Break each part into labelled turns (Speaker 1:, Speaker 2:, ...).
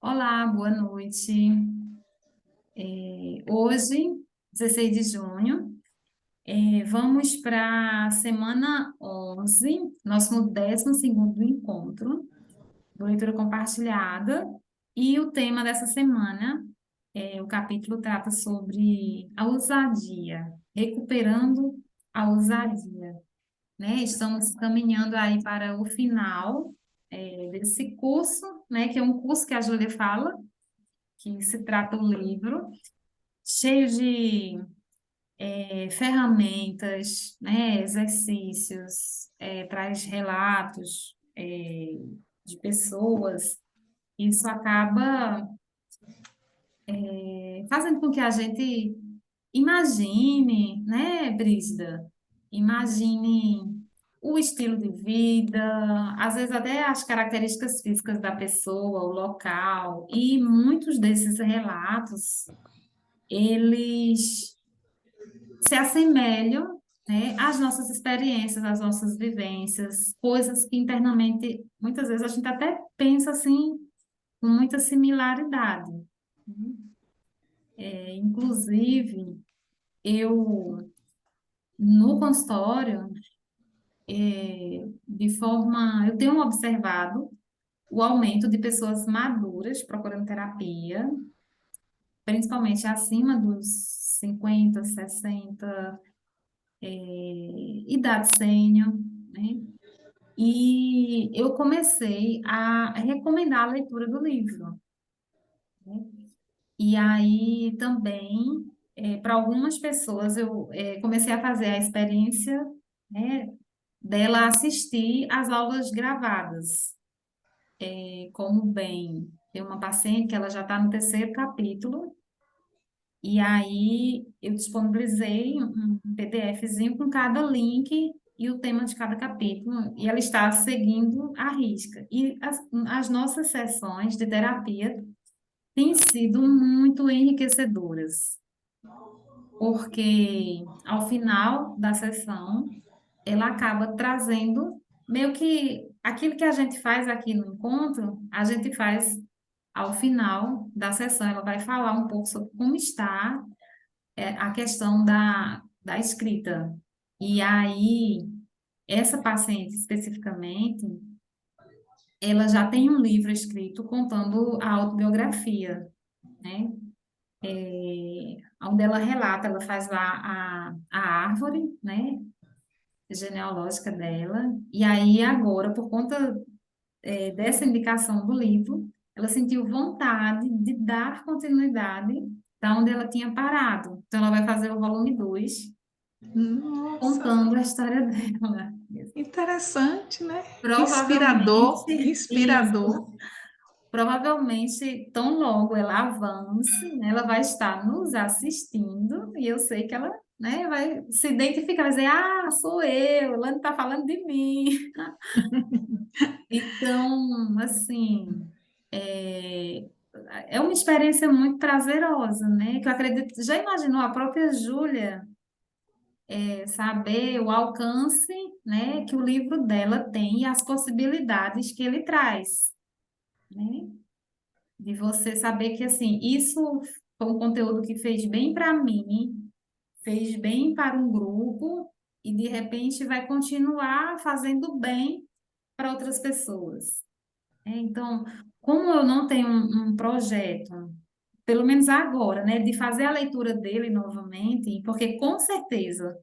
Speaker 1: Olá, boa noite. Hoje, 16 de junho, vamos para a semana 11, nosso 12º encontro do Leitura Compartilhada. E o tema dessa semana, o capítulo trata sobre a ousadia, recuperando a ousadia, né? Estamos caminhando aí para o final, desse curso, né? Que é um curso que a Júlia fala, que se trata o livro, cheio de ferramentas, né, exercícios, traz relatos de pessoas. Isso acaba fazendo com que a gente imagine, né, Brígida? Imagine o estilo de vida, às vezes até as características físicas da pessoa, o local, e muitos desses relatos, eles se assemelham, né, às nossas experiências, às nossas vivências, coisas que internamente, muitas vezes, a gente até pensa assim, com muita similaridade. Inclusive, eu, no consultório, eu tenho observado o aumento de pessoas maduras procurando terapia, principalmente acima dos 50, 60, idade sênior, né? E eu comecei a recomendar a leitura do livro, né? E aí também, para algumas pessoas, eu comecei a fazer a experiência, né, dela assistir às aulas gravadas. Como bem, tem uma paciente que ela já está no terceiro capítulo, e aí eu disponibilizei um PDFzinho com cada link e o tema de cada capítulo, e ela está seguindo à risca. E as nossas sessões de terapia têm sido muito enriquecedoras, porque ao final da sessão, ela acaba trazendo meio que aquilo que a gente faz aqui no encontro, a gente faz ao final da sessão. Ela vai falar um pouco sobre como está a questão da escrita. E aí, essa paciente especificamente, ela já tem um livro escrito contando a autobiografia, né? Onde ela relata, ela faz lá a árvore, né? Genealógica dela. E aí, agora, por conta, dessa indicação do livro, ela sentiu vontade de dar continuidade da onde ela tinha parado. Então, ela vai fazer o volume 2
Speaker 2: Nossa,
Speaker 1: contando a história dela.
Speaker 2: interessante, né? Inspirador,
Speaker 1: Provavelmente, isso,
Speaker 2: inspirador.
Speaker 1: provavelmente, tão logo ela avance, né, ela vai estar nos assistindo, e eu sei que ela, né, vai se identificar, vai dizer, ah, sou eu, ela está falando de mim. Então, assim, é, é uma experiência muito prazerosa, né? Que eu acredito, já imaginou a própria Júlia, saber o alcance, né, que o livro dela tem e as possibilidades que ele traz, né? De você saber que, assim, isso foi um conteúdo que fez bem para mim, fez bem para um grupo e, de repente, vai continuar fazendo bem para outras pessoas. Então, como eu não tenho um projeto, pelo menos agora, né, de fazer a leitura dele novamente, porque com certeza,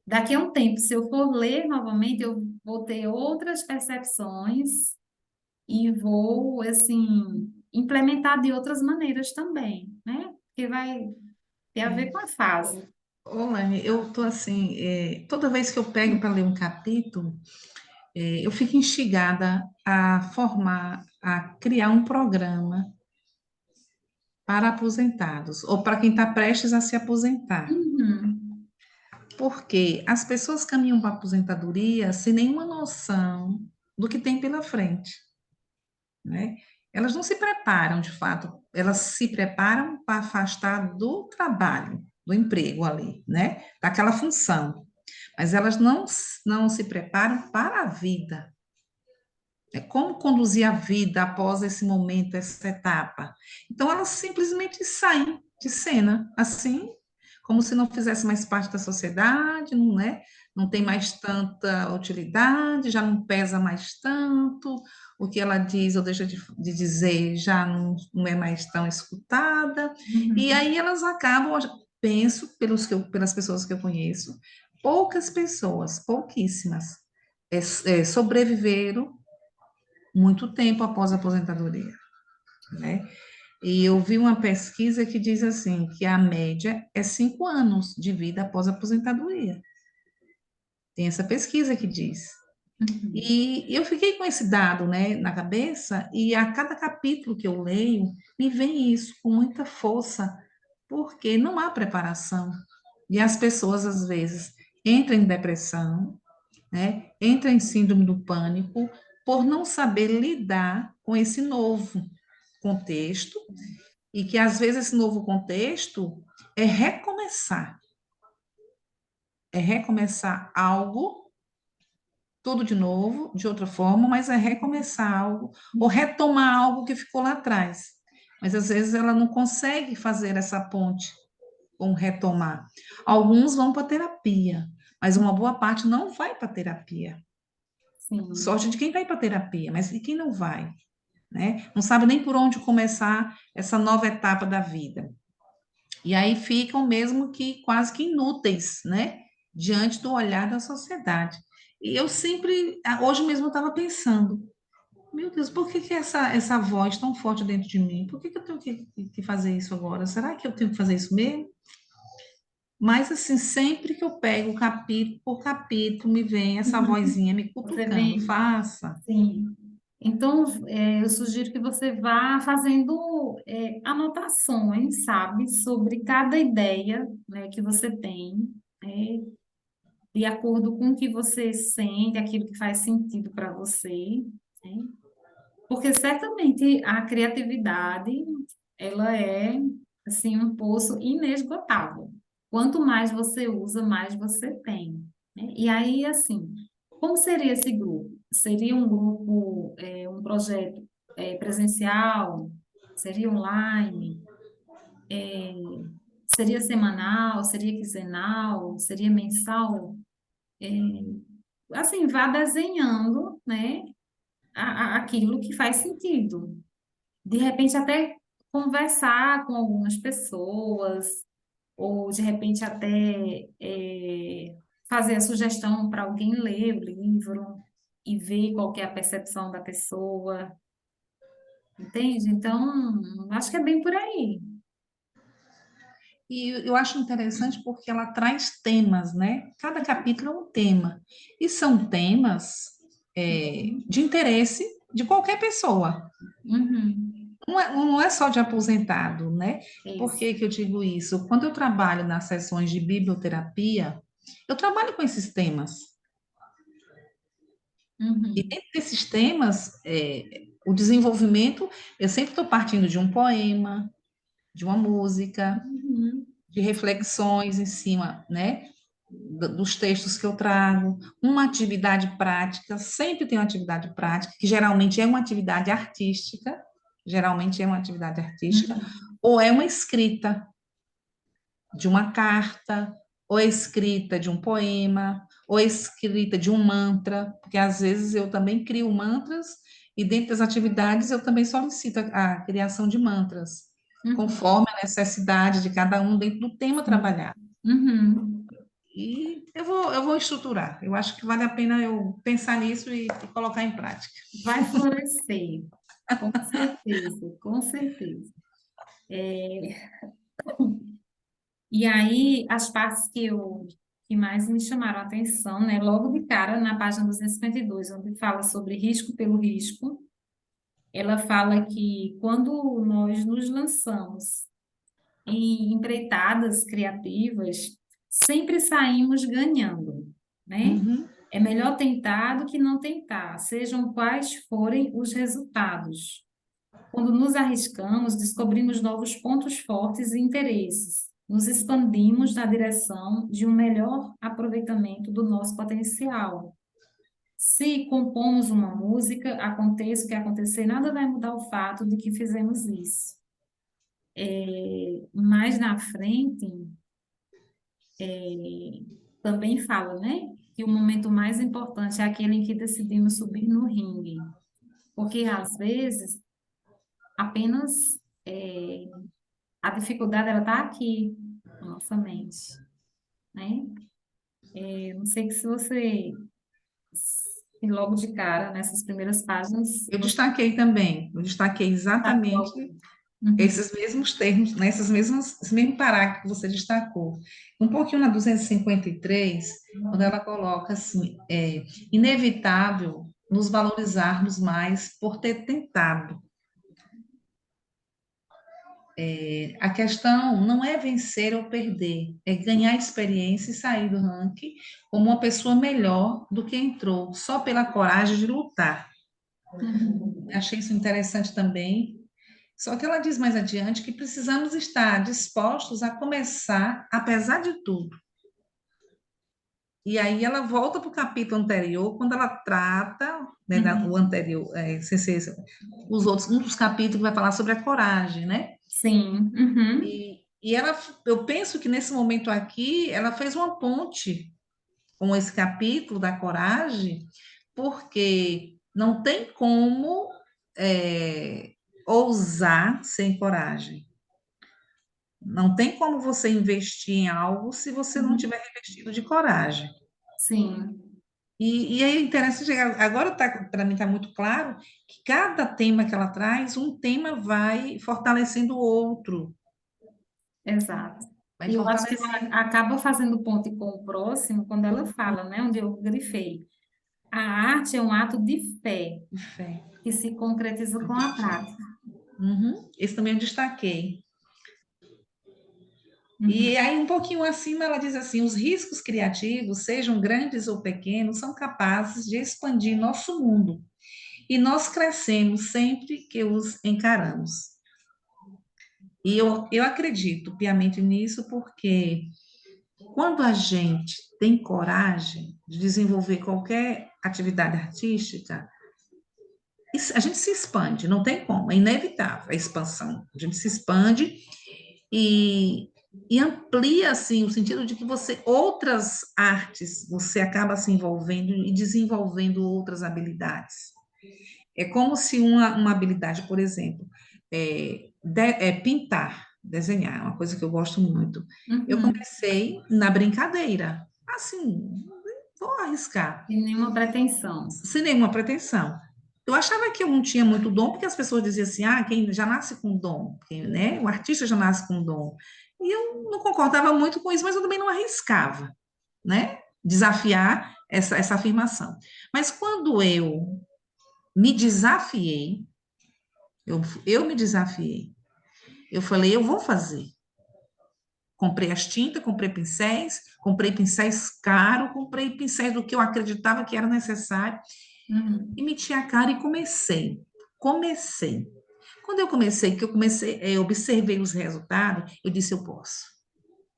Speaker 1: daqui a um tempo, se eu for ler novamente, eu vou ter outras percepções e vou, assim, implementar de outras maneiras também, né? Porque vai ter a ver
Speaker 2: É.
Speaker 1: com a fase.
Speaker 2: Ô, Lani, eu tô assim, toda vez que eu pego para ler um capítulo, eu fico instigada a formar, a criar um programa para aposentados, ou para quem está prestes a se aposentar.
Speaker 1: Uhum.
Speaker 2: Porque as pessoas caminham para a aposentadoria sem nenhuma noção do que tem pela frente, né? Elas não se preparam, de fato, elas se preparam para afastar do trabalho, do emprego ali, né? Daquela função, mas elas não se preparam para a vida. como conduzir a vida após esse momento, essa etapa. Então, elas simplesmente saem de cena, assim, como se não fizesse mais parte da sociedade, não é? Não tem mais tanta utilidade, já não pesa mais tanto, o que ela diz ou deixa de dizer já não é mais tão escutada, e
Speaker 1: Uhum.
Speaker 2: aí elas acabam, penso, pelas pessoas que eu conheço, poucas pessoas, pouquíssimas, sobreviveram muito tempo após a aposentadoria, né? E eu vi uma pesquisa que diz assim, que a média é 5 anos de vida após a aposentadoria. Tem essa pesquisa que diz.
Speaker 1: Uhum.
Speaker 2: E eu fiquei com esse dado, né, na cabeça, e a cada capítulo que eu leio, me vem isso com muita força, porque não há preparação. E as pessoas, às vezes, entram em depressão, né, entram em síndrome do pânico, por não saber lidar com esse novo contexto, e que às vezes esse novo contexto é recomeçar, é recomeçar algo, tudo de novo, de outra forma, mas é recomeçar algo, ou retomar algo que ficou lá atrás. Mas às vezes ela não consegue fazer essa ponte com retomar. Alguns vão para terapia, mas uma boa parte não vai para terapia.
Speaker 1: Sim.
Speaker 2: Sorte de quem vai para terapia, mas e quem não vai, né? Não sabe nem por onde começar essa nova etapa da vida. E aí ficam mesmo que quase que inúteis, né? Diante do olhar da sociedade. E eu sempre, hoje mesmo eu estava pensando, meu Deus, por que que essa voz tão forte dentro de mim? Por que que eu tenho que fazer isso agora? Será que eu tenho que fazer isso mesmo? Mas, assim, sempre que eu pego capítulo por capítulo, me vem essa
Speaker 1: Uhum.
Speaker 2: vozinha me
Speaker 1: Você
Speaker 2: cutucando,
Speaker 1: vem,
Speaker 2: faça.
Speaker 1: sim. Então, eu sugiro que você vá fazendo anotações, sabe, sobre cada ideia, né, que você tem, né, de acordo com o que você sente, aquilo que faz sentido para você, né? Porque certamente a criatividade, ela é, assim, um poço inesgotável. Quanto mais você usa, mais você tem, né? E aí, assim, como seria esse grupo? Seria um grupo, um projeto presencial? Seria online? Seria semanal? Seria quinzenal? Seria mensal? Assim, vá desenhando, né, aquilo que faz sentido. De repente, até conversar com algumas pessoas, ou de repente, até fazer a sugestão para alguém ler o livro e ver qual que é a percepção da pessoa, entende? Então, acho que é bem por aí.
Speaker 2: E eu acho interessante porque ela traz temas, né? Cada capítulo é um tema. E são temas de interesse de qualquer pessoa.
Speaker 1: Uhum,
Speaker 2: Não é só de aposentado, né? Por
Speaker 1: isso.
Speaker 2: que que eu digo isso? Quando eu trabalho nas sessões de biblioterapia, eu trabalho com esses temas. E
Speaker 1: Uhum,
Speaker 2: dentro desses temas, o desenvolvimento, eu sempre estou partindo de um poema, de uma música,
Speaker 1: uhum,
Speaker 2: de reflexões em cima, né, dos textos que eu trago, uma atividade prática, sempre tem uma atividade prática, que geralmente é uma atividade artística,
Speaker 1: uhum,
Speaker 2: ou é uma escrita de uma carta, ou é escrita de um poema, ou é escrita de um mantra, porque às vezes eu também crio mantras, e dentro das atividades eu também solicito a criação de mantras,
Speaker 1: uhum,
Speaker 2: conforme a necessidade de cada um dentro do tema
Speaker 1: sim.
Speaker 2: trabalhado.
Speaker 1: Uhum.
Speaker 2: E eu vou estruturar. Eu acho que vale a pena eu pensar nisso e colocar em prática.
Speaker 1: Vai florescer, com certeza, com certeza. E aí, as partes que mais me chamaram a atenção, né? Logo de cara, na página 252, onde fala sobre risco pelo risco, ela fala que quando nós nos lançamos em empreitadas criativas, sempre saímos ganhando, né?
Speaker 2: Uhum.
Speaker 1: É melhor tentar do que não tentar, sejam quais forem os resultados. Quando nos arriscamos, descobrimos novos pontos fortes e interesses. Nos expandimos na direção de um melhor aproveitamento do nosso potencial. Se compomos uma música, aconteça o que acontecer, nada vai mudar o fato de que fizemos isso. Mais na frente, também fala, né? Que o momento mais importante é aquele em que decidimos subir no ringue. Porque, às vezes, apenas a dificuldade ela está aqui na nossa mente, né? Eu não sei que se você, se logo de cara, nessas primeiras páginas, você
Speaker 2: Eu destaquei
Speaker 1: destacou
Speaker 2: exatamente
Speaker 1: algum. Uhum.
Speaker 2: esses mesmos termos, né, esse mesmo parágrafo que você destacou. Um pouquinho na 253, quando ela coloca assim, inevitável nos valorizarmos mais por ter tentado. A questão não é vencer ou perder, é ganhar experiência e sair do ranking como uma pessoa melhor do que entrou, só pela coragem de lutar.
Speaker 1: Uhum.
Speaker 2: Achei isso interessante também. Só que ela diz mais adiante que precisamos estar dispostos a começar, apesar de tudo. E aí ela volta para o capítulo anterior, quando ela trata, né, o
Speaker 1: Uhum.
Speaker 2: anterior, os outros, um dos capítulos vai falar sobre a coragem, né?
Speaker 1: Sim. Uhum.
Speaker 2: E ela, eu penso que nesse momento aqui, ela fez uma ponte com esse capítulo da coragem, porque não tem como é, ousar sem coragem. Não tem como você investir em algo se você não
Speaker 1: Uhum.
Speaker 2: tiver revestido de coragem.
Speaker 1: Sim,
Speaker 2: E é interessante, agora tá, para mim está muito claro que cada tema que ela traz, um tema vai fortalecendo o outro,
Speaker 1: exato.
Speaker 2: vai
Speaker 1: E eu acho que ela
Speaker 2: fortalecendo.
Speaker 1: acaba fazendo ponte com o próximo quando ela fala, né, onde eu grifei. A arte é um ato de fé
Speaker 2: De fé.
Speaker 1: que se concretiza com a prática.
Speaker 2: Uhum. Esse também eu destaquei.
Speaker 1: Uhum.
Speaker 2: E aí, um pouquinho acima, ela diz assim: os riscos criativos, sejam grandes ou pequenos, são capazes de expandir nosso mundo. E nós crescemos sempre que os encaramos. E eu acredito piamente nisso, porque quando a gente tem coragem de desenvolver qualquer atividade artística, a gente se expande, não tem como, é inevitável a expansão. A gente se expande e, e amplia assim o sentido de que você outras artes você acaba se envolvendo e desenvolvendo outras habilidades. É como se uma habilidade, por exemplo, pintar, desenhar, é uma coisa que eu gosto muito. Eu
Speaker 1: Uhum.
Speaker 2: comecei na brincadeira, assim, vou arriscar,
Speaker 1: Sem nenhuma pretensão.
Speaker 2: sem nenhuma pretensão. Eu achava que eu não tinha muito dom, porque as pessoas diziam assim, quem já nasce com dom, né? O artista já nasce com dom. E eu não concordava muito com isso, mas eu também não arriscava, né? Desafiar essa afirmação. Mas quando eu me desafiei, eu me desafiei, eu falei, eu vou fazer. Comprei as tintas, comprei pincéis caros, comprei pincéis do que eu acreditava que era necessário e
Speaker 1: Uhum.
Speaker 2: meti a cara e comecei. Comecei. Quando eu comecei, observei os resultados, eu disse, eu posso.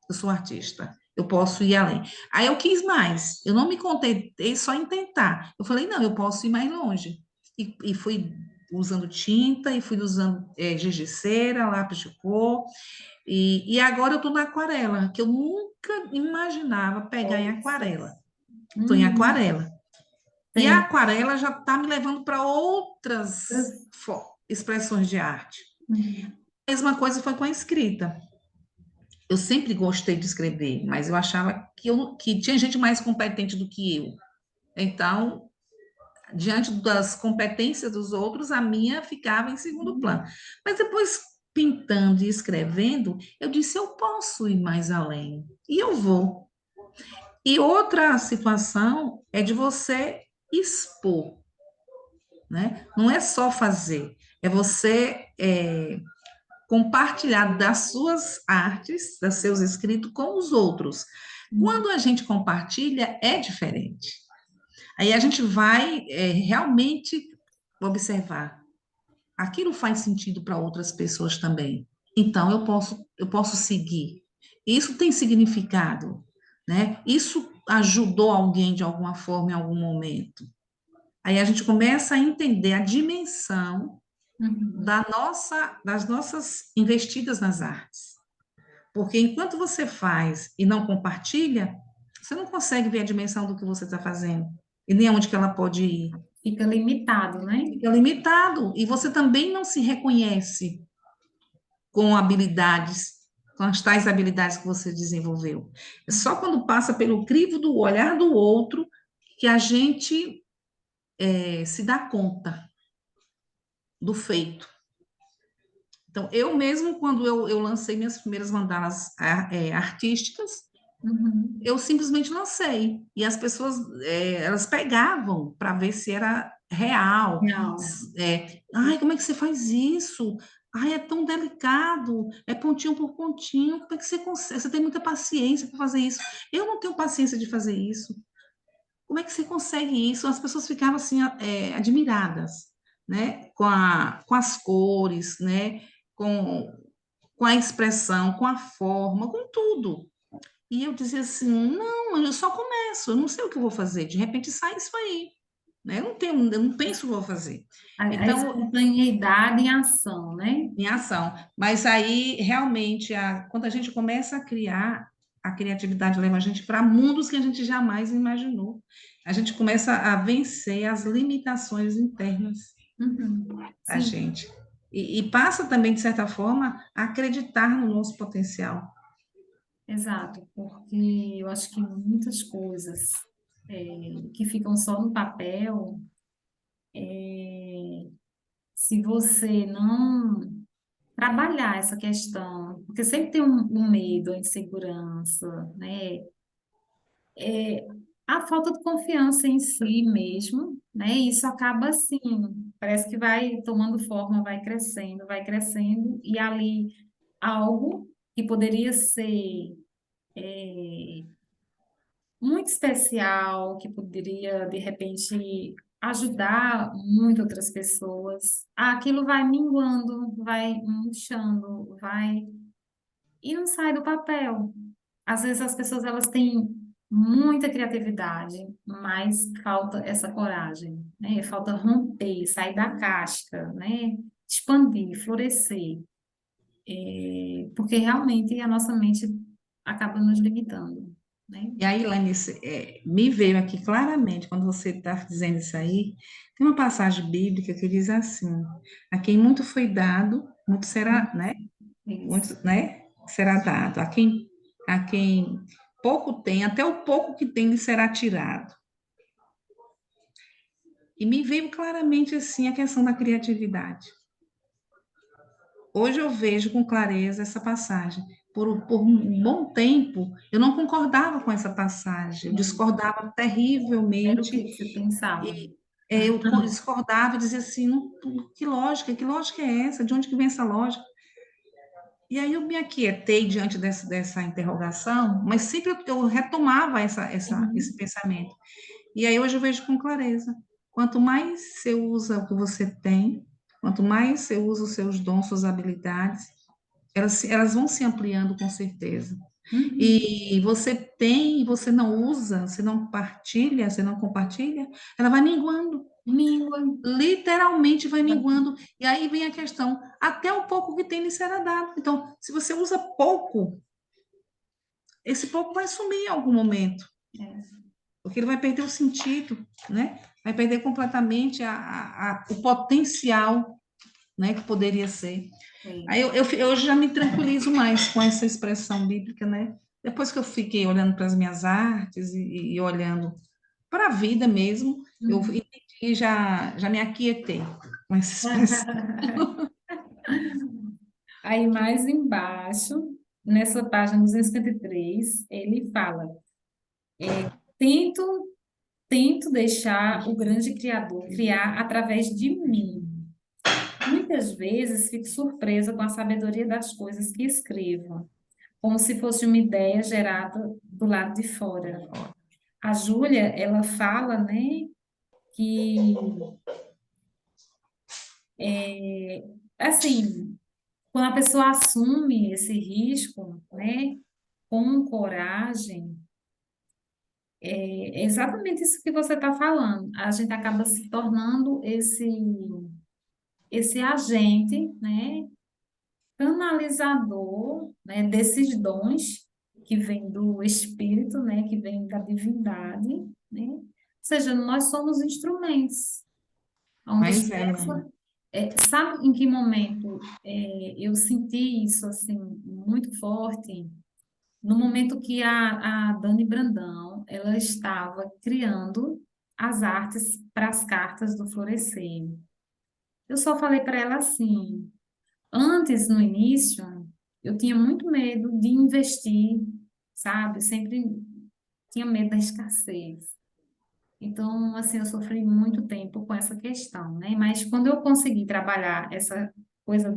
Speaker 2: Eu sou artista, eu posso ir além. Aí eu quis mais, eu não me contentei só em tentar. Eu falei, não, eu posso ir mais longe. E fui usando tinta, e fui usando giz de cera, lápis de cor, e agora eu estou na aquarela, que eu nunca imaginava pegar em
Speaker 1: Nossa.
Speaker 2: aquarela. Estou em
Speaker 1: Uhum.
Speaker 2: aquarela. E a
Speaker 1: Tem.
Speaker 2: aquarela já está me levando para outras expressões de arte.
Speaker 1: Uhum.
Speaker 2: A mesma coisa foi com a escrita. Eu sempre gostei de escrever, mas eu achava que tinha gente mais competente do que eu. Então, diante das competências dos outros, a minha ficava em segundo plano. Mas depois, pintando e escrevendo, eu disse: eu posso ir mais além. E eu vou. E outra situação é de você expor, né? Não é só fazer, é você compartilhar das suas artes, dos seus escritos com os outros.
Speaker 1: Uhum.
Speaker 2: Quando a gente compartilha, é diferente. Aí a gente vai realmente observar. Aquilo faz sentido para outras pessoas também. Então eu posso seguir. Isso tem significado, né? Isso ajudou alguém de alguma forma em algum momento. Aí a gente começa a entender a dimensão
Speaker 1: Uhum.
Speaker 2: das nossas investidas nas artes. Porque enquanto você faz e não compartilha, você não consegue ver a dimensão do que você está fazendo e nem aonde que ela pode ir.
Speaker 1: Fica limitado, né?
Speaker 2: Fica limitado e você também não se reconhece com habilidades, com as tais habilidades que você desenvolveu. É só quando passa pelo crivo do olhar do outro que a gente se dá conta do feito. Então, eu mesmo, quando eu lancei minhas primeiras mandalas artísticas,
Speaker 1: Uhum.
Speaker 2: eu simplesmente lancei. E as pessoas, elas pegavam para ver se era real.
Speaker 1: Real.
Speaker 2: Ai, como é que você faz isso? Ai, é tão delicado, é pontinho por pontinho. Como é que você consegue? Você tem muita paciência para fazer isso. Eu não tenho paciência de fazer isso. Como é que você consegue isso? As pessoas ficavam assim, admiradas, né? Com as cores, né? Com, com a expressão, com a forma, com tudo. E eu dizia assim, não, eu só começo, eu não sei o que eu vou fazer, de repente sai isso aí, né? Eu não penso o que eu vou fazer.
Speaker 1: A
Speaker 2: Então,
Speaker 1: espontaneidade em ação, né?
Speaker 2: em ação. Mas aí, realmente, quando a gente começa a criar, a criatividade leva a gente para mundos que a gente jamais imaginou. A gente começa a vencer as limitações internas
Speaker 1: Uhum.
Speaker 2: da
Speaker 1: Sim,
Speaker 2: gente. E passa também, de certa forma, a acreditar no nosso potencial.
Speaker 1: exato, porque eu acho que muitas coisas que ficam só no papel, se você não trabalhar essa questão, porque sempre tem um medo, a insegurança, né? A falta de confiança em si mesmo, né? Isso acaba assim, parece que vai tomando forma, vai crescendo, e ali algo que poderia ser muito especial, que poderia, de repente, ajudar muito outras pessoas, aquilo vai minguando, vai murchando, vai e não sai do papel. Às vezes as pessoas elas têm muita criatividade, mas falta essa coragem, né? Falta romper, sair da casca, né? Expandir, florescer, porque realmente a nossa mente acaba nos limitando, né?
Speaker 2: E aí, Lanice, me veio aqui claramente, quando você está dizendo isso aí, tem uma passagem bíblica que diz assim: a quem muito foi dado, muito será, né?
Speaker 1: Isso.
Speaker 2: Muito, né? Será dado. A quem pouco tem, até o pouco que tem lhe será tirado. E me veio claramente assim a questão da criatividade. Hoje eu vejo com clareza essa passagem. Por um bom tempo, eu não concordava com essa passagem, eu
Speaker 1: Sim.
Speaker 2: discordava
Speaker 1: Era o
Speaker 2: terrivelmente.
Speaker 1: que você pensava?
Speaker 2: E eu discordava e dizia assim, não, que lógica é essa? De onde que vem essa lógica? E aí eu me aquietei diante dessa interrogação, mas sempre eu retomava esse
Speaker 1: Uhum.
Speaker 2: pensamento. E aí hoje eu vejo com clareza. Quanto mais você usa o que você tem, quanto mais você usa os seus dons, suas habilidades, elas vão se ampliando com certeza.
Speaker 1: Uhum.
Speaker 2: E você tem e você não usa, você não compartilha, ela vai minguando,
Speaker 1: Língua.
Speaker 2: literalmente vai minguando. E aí vem a questão, até o pouco que tem lhe será dado. Então, se você usa pouco, esse pouco vai sumir em algum momento,
Speaker 1: É,
Speaker 2: porque ele vai perder o sentido, né? Vai perder completamente o potencial, né, que poderia ser.
Speaker 1: é.
Speaker 2: Aí eu já me tranquilizo mais com essa expressão bíblica, né? Depois que eu fiquei olhando para as minhas artes e olhando para a vida mesmo, eu
Speaker 1: Uhum.
Speaker 2: entendi e já me aquietei com essa expressão.
Speaker 1: Aí mais embaixo, nessa página 253, ele fala: tento, tento deixar o grande Criador criar através de mim. Muitas vezes fico surpresa com a sabedoria das coisas que escrevo, como se fosse uma ideia gerada do lado de fora. A Júlia, ela fala, né, que, assim, quando a pessoa assume esse risco, né, com coragem, É exatamente isso que você está falando. A gente acaba se tornando esse agente, né, canalizador, né, desses dons que vem do Espírito, né, que vem da divindade, né? Ou seja, nós somos instrumentos. Onde
Speaker 2: Mas é,
Speaker 1: essa, sabe em que momento eu senti isso assim muito forte? No momento que a Dani Brandão ela estava criando as artes para as cartas do Florescer. Eu só falei para ela assim, antes, no início, eu tinha muito medo de investir, sabe? Sempre tinha medo da escassez. Então, assim, eu sofri muito tempo com essa questão, né? Mas quando eu consegui trabalhar essa coisa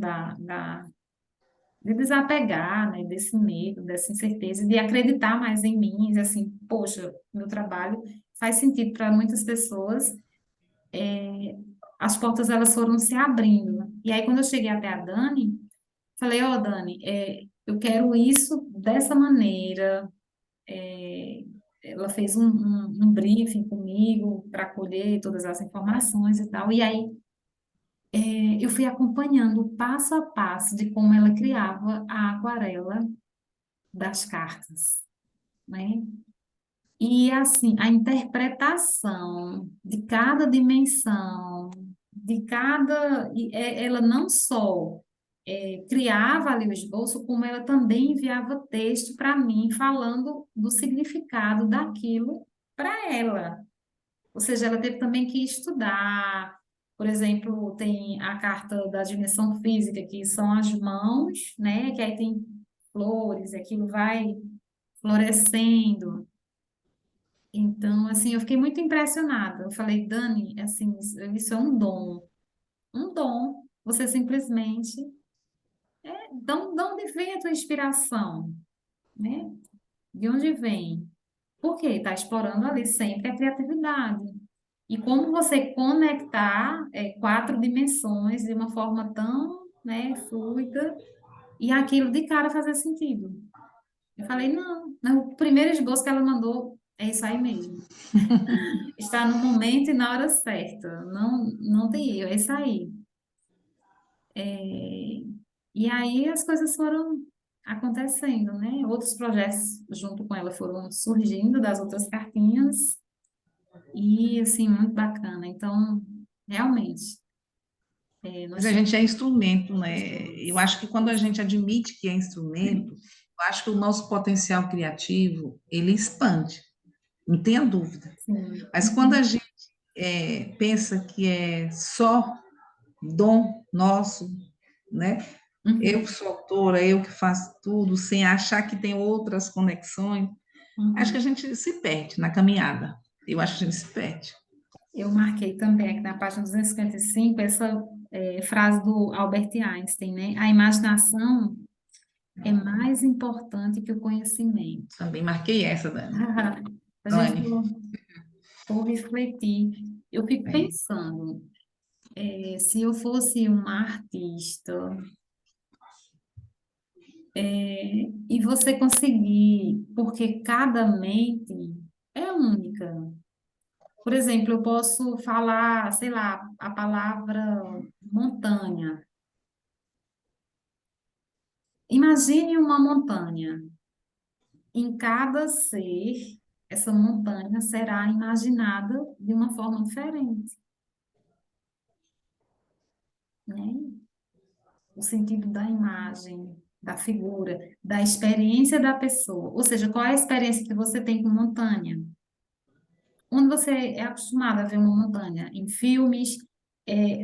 Speaker 1: de desapegar, né? Desse medo, dessa incerteza, de acreditar mais em mim, e assim, poxa, meu trabalho faz sentido para muitas pessoas, as portas elas foram se abrindo. E aí, quando eu cheguei até a Dani, falei, ó, Dani, eu quero isso dessa maneira. É, ela fez um briefing comigo para colher todas as informações e tal. E aí eu fui acompanhando o passo a passo de como ela criava a aquarela das cartas, né? E assim, a interpretação de cada dimensão, de cada. Ela não só criava ali o esboço, como ela também enviava texto para mim, falando do significado daquilo para ela. Ou seja, ela teve também que estudar. Por exemplo, tem a carta da dimensão física, que são as mãos, né? Que aí tem flores, e aquilo vai florescendo. Então, assim, eu fiquei muito impressionada. Eu falei, Dani, assim, isso é um dom. Um dom. Você simplesmente. De onde vem a tua inspiração? Né? De onde vem? Porque está explorando ali sempre a criatividade. E como você conectar quatro dimensões de uma forma tão, né, fluida e aquilo de cara fazer sentido. Eu falei, não, não, o primeiro esboço que ela mandou é isso aí mesmo. Está no momento e na hora certa. Não, não tem erro, é isso aí. É, e aí as coisas foram acontecendo, né? Outros projetos junto com ela foram surgindo das outras cartinhas e assim, muito bacana. Então, realmente,
Speaker 2: mas
Speaker 1: nós
Speaker 2: a
Speaker 1: somos
Speaker 2: gente é instrumento, né? Eu
Speaker 1: instrumentos.
Speaker 2: acho que quando a gente admite que é instrumento, eu acho que o nosso potencial criativo, ele expande, não tenha dúvida.
Speaker 1: Sim.
Speaker 2: Mas quando a gente pensa que é só dom nosso, né? Eu que
Speaker 1: Uhum,
Speaker 2: sou autora, eu que faço tudo, sem achar que tem outras conexões, acho que a
Speaker 1: uhum.
Speaker 2: gente se perde na caminhada. Eu acho que a gente se perde.
Speaker 1: Eu marquei também aqui na página 255 essa frase do Albert Einstein, né? A imaginação é mais importante que o conhecimento.
Speaker 2: Também marquei essa, Dani.
Speaker 1: A gente
Speaker 2: Dani.
Speaker 1: for refletir, eu fico
Speaker 2: É.
Speaker 1: pensando, se eu fosse uma artista, e você conseguir, porque cada mente é única. Por exemplo, eu posso falar, sei lá, a palavra montanha. Imagine uma montanha. Em cada ser, essa montanha será imaginada de uma forma diferente, né? O sentido da imagem, da figura, da experiência da pessoa. Ou seja, qual é a experiência que você tem com montanha? Onde você é acostumado a ver uma montanha? Em filmes,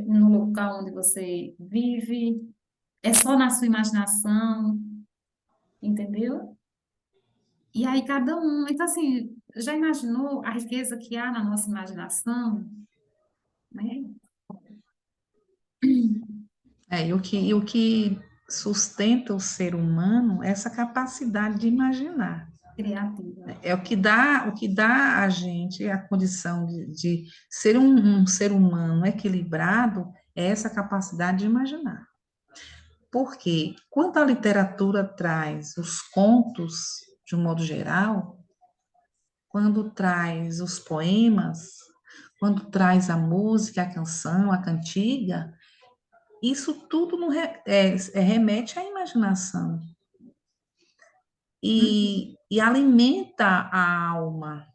Speaker 1: no local onde você vive, é só na sua imaginação, entendeu? E aí cada um. Então, assim, já imaginou a riqueza que há na nossa imaginação, né?
Speaker 2: E o que sustenta o ser humano é essa capacidade de imaginar.
Speaker 1: Criativa.
Speaker 2: É o que dá a gente a condição de ser um ser humano equilibrado, é essa capacidade de imaginar. Porque quando a literatura traz os contos, de um modo geral, quando traz os poemas, quando traz a música, a canção, a cantiga, isso tudo remete à imaginação e alimenta a alma.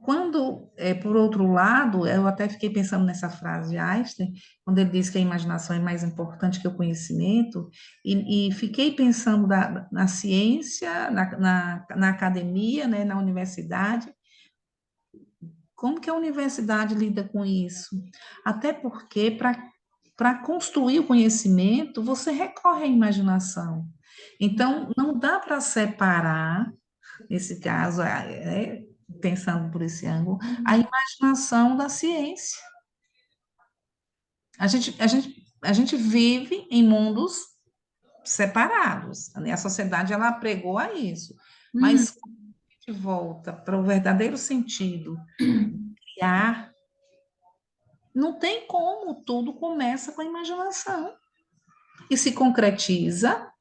Speaker 2: Quando, por outro lado, eu até fiquei pensando nessa frase de Einstein, quando ele diz que a imaginação é mais importante que o conhecimento, e fiquei pensando na ciência, na academia, né, na universidade, como que a universidade lida com isso? Até porque, para construir o conhecimento, você recorre à imaginação. Então, não dá para separar, nesse caso, pensando por esse ângulo, a
Speaker 1: Uhum.
Speaker 2: imaginação da ciência. A gente vive em mundos separados, né? A sociedade ela pregou a isso,
Speaker 1: Uhum.
Speaker 2: mas quando a gente volta para o verdadeiro sentido, criar, não tem como, tudo começa com a imaginação e se concretiza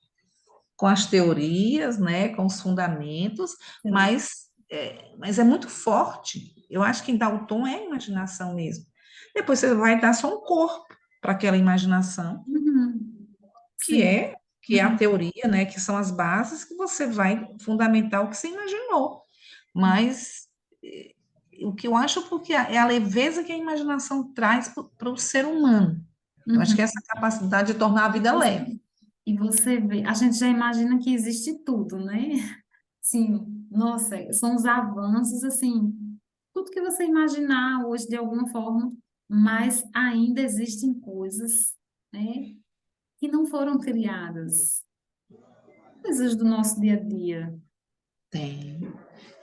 Speaker 2: com as teorias, né, com os fundamentos,
Speaker 1: Sim.
Speaker 2: mas é muito forte. Eu acho que dar o tom é a imaginação mesmo. Depois você vai dar só um corpo para aquela imaginação,
Speaker 1: Uhum.
Speaker 2: que
Speaker 1: Sim.
Speaker 2: é que é a
Speaker 1: Uhum.
Speaker 2: teoria, né, que são as bases que você vai fundamentar o que você imaginou. Mas o que eu acho porque é a leveza que a imaginação traz para o ser humano. Eu acho que é
Speaker 1: Uhum.
Speaker 2: essa capacidade de tornar a
Speaker 1: E
Speaker 2: vida
Speaker 1: você,
Speaker 2: leve.
Speaker 1: e você vê, a gente já imagina que existe tudo, né? Sim, nossa, são os avanços, assim, tudo que você imaginar hoje de alguma forma, mas ainda existem coisas, né, que não foram criadas, coisas do nosso dia a dia.
Speaker 2: Tem,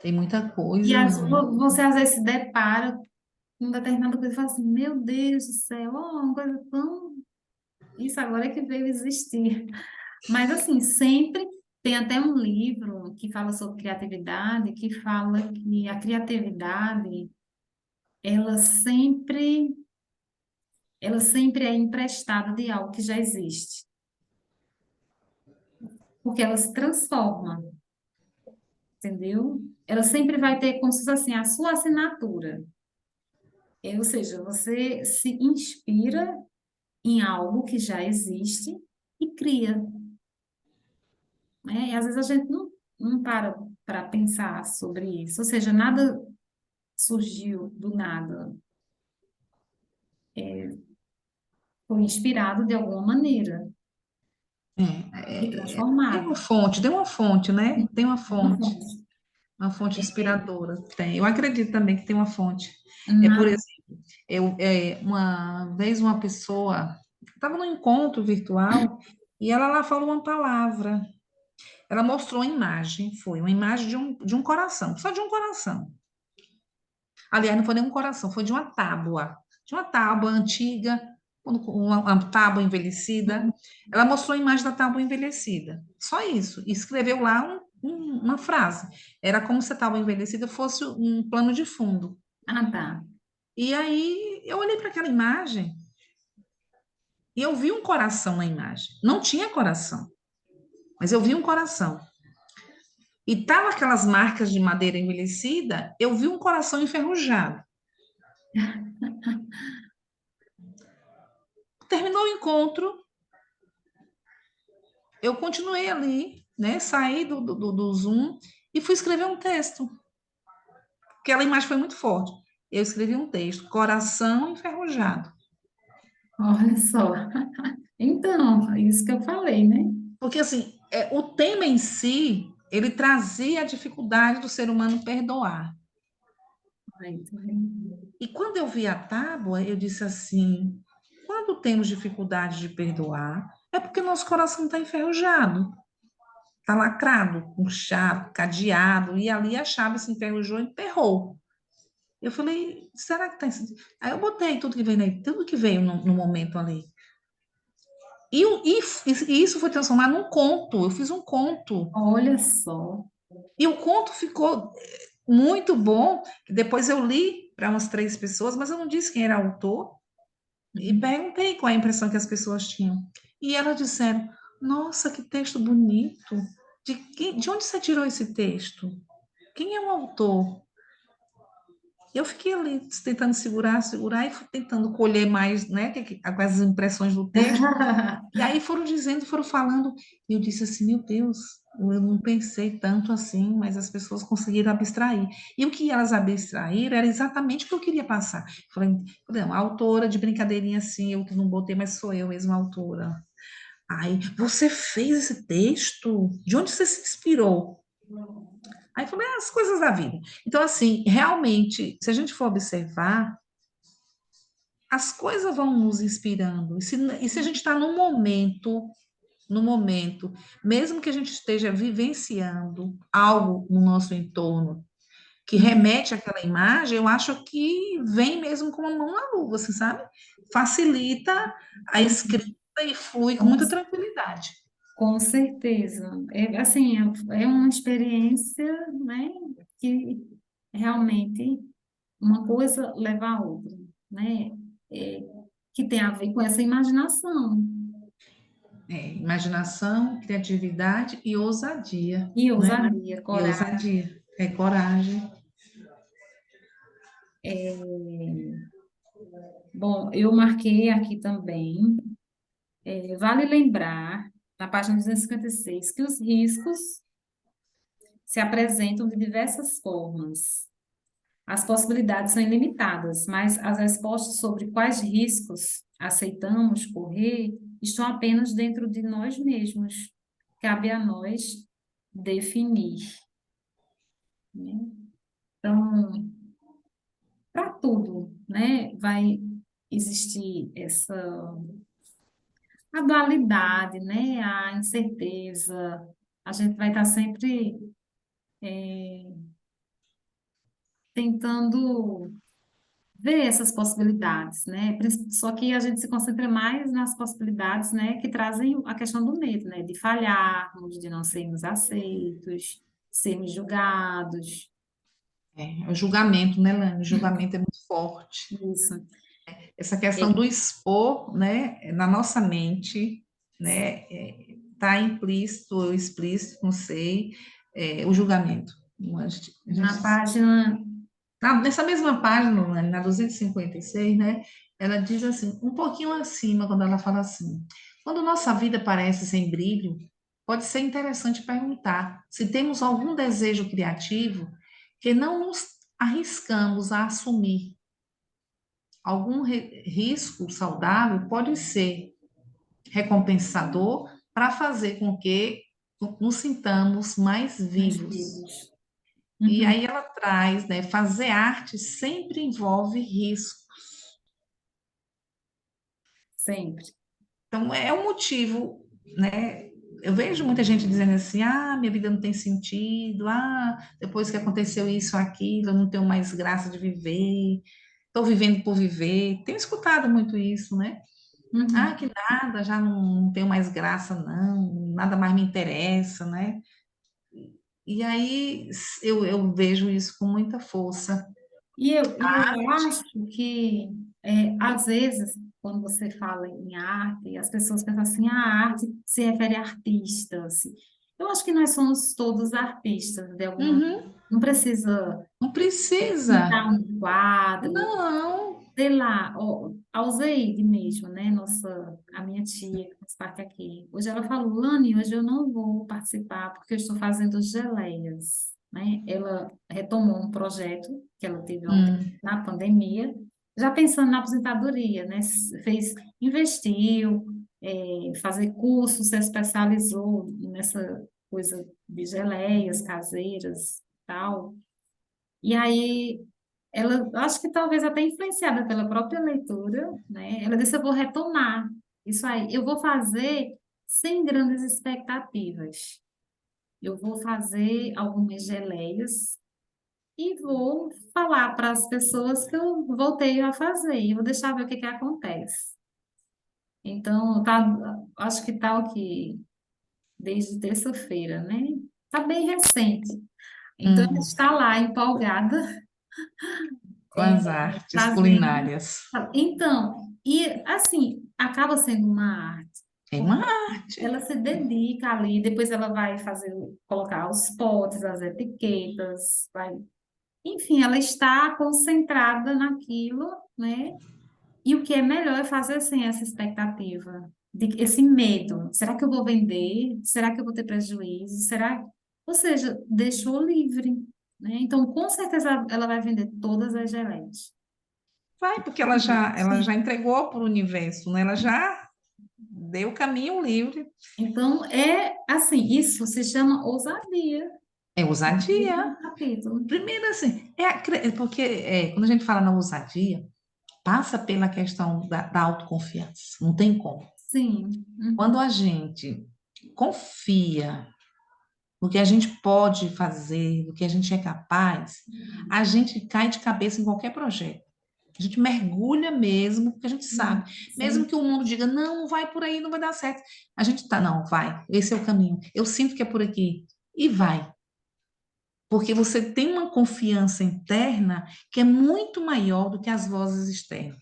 Speaker 2: tem muita
Speaker 1: E
Speaker 2: coisa, Ana.
Speaker 1: você às vezes se depara com determinada coisa e fala assim, meu Deus do céu, oh, uma coisa tão... Isso agora é que veio existir. Mas assim, sempre tem até um livro que fala sobre criatividade, que fala que a criatividade ela sempre, ela sempre é emprestada de algo que já existe, porque ela se transforma, entendeu? Ela sempre vai ter como se fosse assim, a sua assinatura. Ou seja, você se inspira em algo que já existe e cria, né? E às vezes a gente não para pensar sobre isso. Ou seja, nada surgiu do nada. Foi inspirado de alguma maneira e
Speaker 2: Tem uma
Speaker 1: transformado.
Speaker 2: fonte, tem uma fonte, né? Tem
Speaker 1: Uma fonte.
Speaker 2: uma fonte inspiradora. Tem. Eu acredito também que tem uma fonte. Por
Speaker 1: Na,
Speaker 2: exemplo, uma vez uma pessoa estava num encontro virtual e ela lá falou uma palavra. Ela mostrou uma imagem, foi uma imagem de um coração, só de um coração. Aliás, não foi nem um coração, foi de uma tábua antiga, uma tábua envelhecida. Ela mostrou a imagem da tábua envelhecida, só isso. E escreveu lá uma frase. Era como se a tábua envelhecida fosse um plano de fundo.
Speaker 1: tá.
Speaker 2: E aí eu olhei para aquela imagem e eu vi um coração na imagem. Não tinha coração, mas eu vi um coração. E tava aquelas marcas de madeira envelhecida, eu vi um coração enferrujado. Terminou o encontro, eu continuei ali, né? Saí do Zoom e fui escrever um texto. Aquela imagem foi muito forte. Eu escrevi um texto, coração enferrujado.
Speaker 1: Olha só. Então, é isso que eu falei, né?
Speaker 2: Porque, assim, o tema em si, ele trazia a dificuldade do ser humano perdoar.
Speaker 1: Aí, tá vendo?
Speaker 2: E quando eu vi a tábua, eu disse assim: quando temos dificuldade de perdoar, é porque nosso coração está enferrujado, está lacrado, com chave, cadeado, e ali a chave se enferrujou e emperrou. Eu falei, será que está. Aí eu botei tudo que veio, tudo que veio no momento ali. E isso foi transformado num conto. Eu fiz um conto.
Speaker 1: Olha só.
Speaker 2: E o conto ficou muito bom. Depois eu li para umas 3 pessoas, mas eu não disse quem era o autor. E
Speaker 1: Uhum.
Speaker 2: perguntei qual a impressão que as pessoas tinham. E elas disseram: Nossa, que texto bonito. de onde você tirou esse texto? Quem é o autor? Eu fiquei ali tentando segurar e fui tentando colher mais, né, as impressões do texto. E aí foram dizendo, foram falando, e eu disse assim, meu Deus, eu não pensei tanto assim, mas as pessoas conseguiram abstrair. E o que elas abstraíram era exatamente o que eu queria passar. Falei, não, a autora de brincadeirinha assim, eu que não botei, mas sou eu mesma a autora. Aí, você fez esse texto? De onde você se inspirou? Aí eu falei, as coisas da vida. Então, assim, realmente, se a gente for observar, as coisas vão nos inspirando. E se a gente está no momento, mesmo que a gente esteja vivenciando algo no nosso entorno que remete àquela imagem, eu acho que vem mesmo com a mão na luva, assim, sabe? Facilita a escrita e flui com
Speaker 1: Com,
Speaker 2: muita tranquilidade.
Speaker 1: com certeza. É, assim, é uma experiência, né, que realmente uma coisa leva a outra, né? É, que tem a ver com essa imaginação
Speaker 2: Imaginação, criatividade e ousadia,
Speaker 1: e
Speaker 2: né?
Speaker 1: ousadia,
Speaker 2: E
Speaker 1: coragem.
Speaker 2: ousadia, coragem.
Speaker 1: Bom, eu marquei aqui também. Vale lembrar, na página 256, que os riscos se apresentam de diversas formas. As possibilidades são ilimitadas, mas as respostas sobre quais riscos aceitamos correr estão apenas dentro de nós mesmos. Cabe a nós definir, né? Então, para tudo, né, vai existir essa a dualidade, né, a incerteza. A gente vai estar sempre tentando ver essas possibilidades, né? Só que a gente se concentra mais nas possibilidades, né, que trazem a questão do medo, né, de falharmos, de não sermos aceitos, sermos julgados.
Speaker 2: O julgamento, né, Lane? O julgamento é muito forte.
Speaker 1: Isso.
Speaker 2: Essa
Speaker 1: É,
Speaker 2: questão do expor, né, na nossa mente, né, está implícito ou explícito, não sei, o julgamento.
Speaker 1: na página,
Speaker 2: Nessa mesma página, Lane, na 256, né, ela diz assim, um pouquinho acima, quando ela fala assim, quando nossa vida parece sem brilho, pode ser interessante perguntar se temos algum desejo criativo que não nos arriscamos a assumir. Algum risco saudável pode ser recompensador para fazer com que nos sintamos mais
Speaker 1: mais
Speaker 2: vivos.
Speaker 1: vivos.
Speaker 2: E
Speaker 1: Uhum,
Speaker 2: aí ela traz, né, fazer arte sempre envolve risco.
Speaker 1: sempre.
Speaker 2: Então é um motivo, né? Eu vejo muita gente dizendo assim: ah, minha vida não tem sentido, ah, depois que aconteceu isso, aquilo, eu não tenho mais graça de viver, estou vivendo por viver. Tenho escutado muito isso, né? Ah,
Speaker 1: Uhum.
Speaker 2: que nada, já não tenho mais graça, não, nada mais me interessa, né? E aí eu vejo isso com muita força.
Speaker 1: E eu acho que, às vezes, quando você fala em arte, as pessoas pensam assim, a arte se refere a artistas. Eu acho que nós somos todos artistas, de alguma.
Speaker 2: Uhum,
Speaker 1: Não precisa
Speaker 2: não
Speaker 1: pintar
Speaker 2: precisa.
Speaker 1: um quadro,
Speaker 2: Não.
Speaker 1: sei lá, ó, a Alzeide mesmo, né? A minha tia, que faz parte aqui. Hoje ela falou, Lani, hoje eu não vou participar porque eu estou fazendo geleias, né? Ela retomou um projeto que ela teve ontem
Speaker 2: Hum,
Speaker 1: na pandemia, já pensando na aposentadoria, né? Investiu, fazer curso, se especializou nessa coisa de geleias caseiras, tal. E aí ela, acho que talvez até influenciada pela própria leitura, né? Ela disse: eu vou retomar isso aí, eu vou fazer sem grandes expectativas. Eu vou fazer algumas geleias e vou falar para as pessoas que eu voltei a fazer. E vou deixar ver o que que acontece. Então, tá, acho que tá o que desde terça-feira, né? Tá bem recente. Então, ela
Speaker 2: hum,
Speaker 1: está lá empolgada,
Speaker 2: com as artes
Speaker 1: fazendo.
Speaker 2: culinárias.
Speaker 1: Então, e assim, acaba sendo uma arte.
Speaker 2: É uma arte.
Speaker 1: Ela se dedica ali, depois ela vai fazer, colocar os potes, as etiquetas, vai, enfim, ela está concentrada naquilo, né? E o que é melhor é fazer sem essa expectativa, esse medo. Será que eu vou vender? Será que eu vou ter prejuízo? Será? Ou seja, deixou livre, né? Então, com certeza ela vai vender todas as geleias.
Speaker 2: Vai, porque ela já
Speaker 1: Sim.
Speaker 2: entregou para o universo, né? Ela já deu o caminho livre.
Speaker 1: Então, é assim, isso se chama ousadia.
Speaker 2: É ousadia.
Speaker 1: Mesmo capítulo.
Speaker 2: Primeiro, assim, porque quando a gente fala na ousadia, passa pela questão da autoconfiança. Não tem como.
Speaker 1: Sim.
Speaker 2: Quando
Speaker 1: Uhum.
Speaker 2: a gente confia no que a gente pode fazer, no que a gente é capaz, a gente cai de cabeça em qualquer projeto. A gente mergulha mesmo, porque a gente
Speaker 1: Uhum.
Speaker 2: sabe. Mesmo
Speaker 1: Sim.
Speaker 2: que o mundo diga, não, não vai por aí, não vai dar certo. A gente tá, não, vai, esse é o caminho. Eu sinto que é por aqui. E vai. Porque você tem uma confiança interna que é muito maior do que as vozes externas.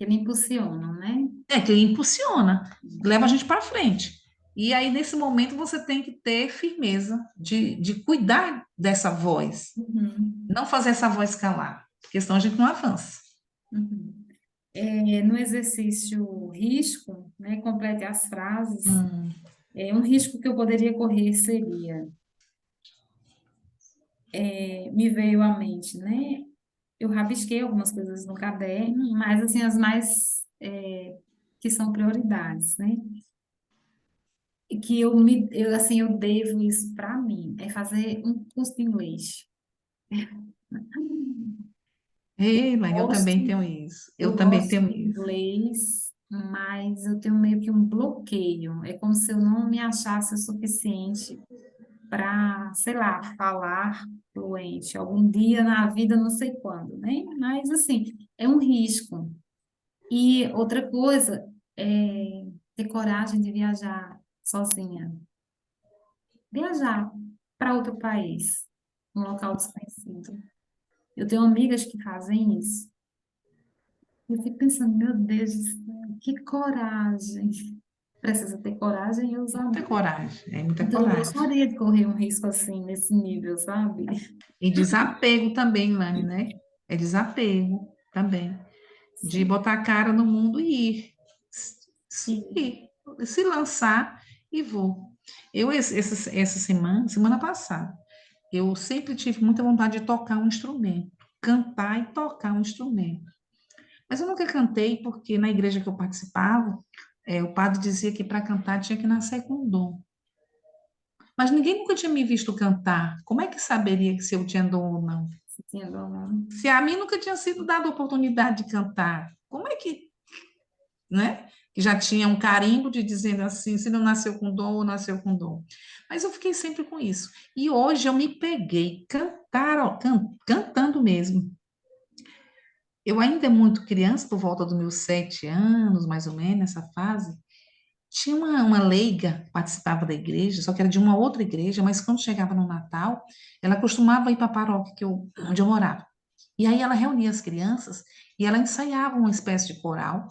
Speaker 1: Que me impulsionam, né?
Speaker 2: É, que impulsiona, leva a gente para frente. E aí, nesse momento, você tem que ter firmeza de cuidar dessa voz,
Speaker 1: Uhum.
Speaker 2: não fazer essa voz calar, porque senão a gente não avança.
Speaker 1: Uhum. No exercício risco, né, complete as frases.
Speaker 2: Hum,
Speaker 1: Um risco que eu poderia correr seria, me veio à mente, né? Eu rabisquei algumas coisas no caderno, mas assim as mais que são prioridades, né? E que assim eu devo isso para mim, é fazer um curso de inglês.
Speaker 2: ei, Elaine, eu
Speaker 1: Gosto,
Speaker 2: também tenho isso. Eu
Speaker 1: eu
Speaker 2: também
Speaker 1: gosto
Speaker 2: tenho
Speaker 1: de
Speaker 2: isso.
Speaker 1: inglês, mas eu tenho meio que um bloqueio. É como se eu não me achasse o suficiente para, sei lá, falar fluente. Algum dia na vida, não sei quando, né? Mas, assim, é um risco. E outra coisa é ter coragem de viajar sozinha. Viajar para outro país, um local desconhecido. Eu tenho amigas que fazem isso. Eu fico pensando, meu Deus do céu, que coragem. Precisa ter coragem e
Speaker 2: Muita
Speaker 1: ousadia.
Speaker 2: coragem, é muita
Speaker 1: Então, eu
Speaker 2: coragem.
Speaker 1: gostaria de correr um risco assim, nesse nível, sabe?
Speaker 2: E desapego também, Lani, né? É desapego também. De
Speaker 1: Sim.
Speaker 2: botar a cara no mundo e ir.
Speaker 1: E,
Speaker 2: Ir, se lançar e vou. Eu, essa semana passada, eu sempre tive muita vontade de tocar um instrumento, cantar e tocar um instrumento. Mas eu nunca cantei porque na igreja que eu participava, o padre dizia que para cantar tinha que nascer com dom. Mas ninguém nunca tinha me visto cantar. Como é que saberia que se eu tinha dom ou não?
Speaker 1: sentindo,
Speaker 2: Se a mim nunca tinha sido dada a oportunidade de cantar, como é que, né? Que já tinha um carimbo de dizendo assim, se não nasceu com dom ou nasceu com dom. Mas eu fiquei sempre com isso. E hoje eu me peguei cantando mesmo. Eu ainda muito criança, por volta dos meus 7 anos, mais ou menos, nessa fase, tinha uma leiga que participava da igreja, só que era de uma outra igreja, mas quando chegava no Natal, ela costumava ir para a paróquia onde eu morava. E aí ela reunia as crianças e ela ensaiava uma espécie de coral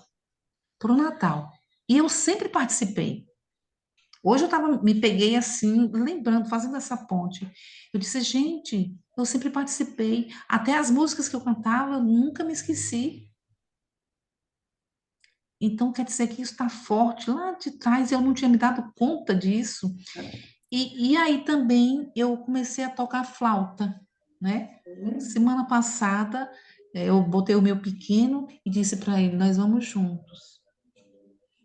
Speaker 2: para o Natal. E eu sempre participei. Hoje me peguei assim, lembrando, fazendo essa ponte. Eu disse, gente, eu sempre participei. Até as músicas que eu cantava, eu nunca me esqueci. Então, quer dizer que isso está forte lá de trás, eu não tinha me dado conta disso. E aí também eu comecei a tocar flauta, né? Semana passada, eu botei o meu pequeno e disse para ele, nós vamos juntos.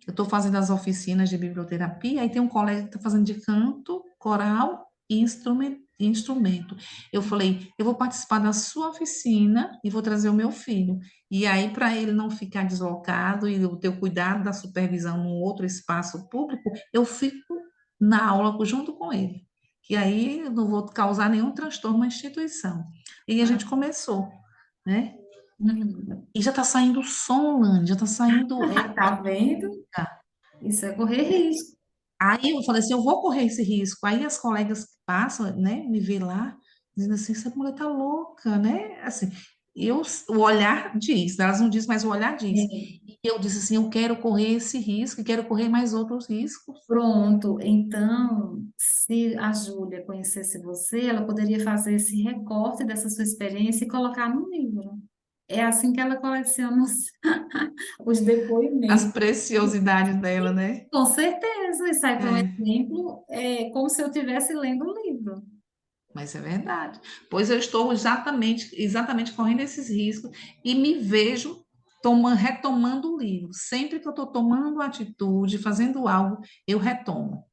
Speaker 2: Eu estou fazendo as oficinas de biblioterapia, aí tem um colega que está fazendo de canto, coral e instrumento. Eu falei, eu vou participar da sua oficina e vou trazer o meu filho. E aí, para ele não ficar deslocado e eu ter o cuidado da supervisão num outro espaço público, eu fico na aula junto com ele. Que aí eu não vou causar nenhum transtorno na instituição. E a gente começou, né?
Speaker 1: uhum.
Speaker 2: E já está saindo som, Lani, já está saindo
Speaker 1: Tá vendo? Isso é correr risco.
Speaker 2: Aí eu falei assim, eu vou correr esse risco. Aí as colegas que passam, né, me vê lá, dizendo assim, essa mulher tá louca, né? Assim, o olhar diz, elas não dizem, mas o olhar diz.
Speaker 1: É.
Speaker 2: E eu disse assim, eu quero correr esse risco, e quero correr mais outros riscos.
Speaker 1: Pronto, então, se a Júlia conhecesse você, ela poderia fazer esse recorte dessa sua experiência e colocar no livro. É assim que ela coleciona os
Speaker 2: As
Speaker 1: depoimentos.
Speaker 2: preciosidades dela, né?
Speaker 1: Com certeza, e sai para um
Speaker 2: É,
Speaker 1: exemplo, como se eu estivesse lendo um livro.
Speaker 2: mas é verdade. Pois eu estou exatamente correndo esses riscos e me vejo retomando o livro. Sempre que eu estou tomando atitude, fazendo algo, eu retomo.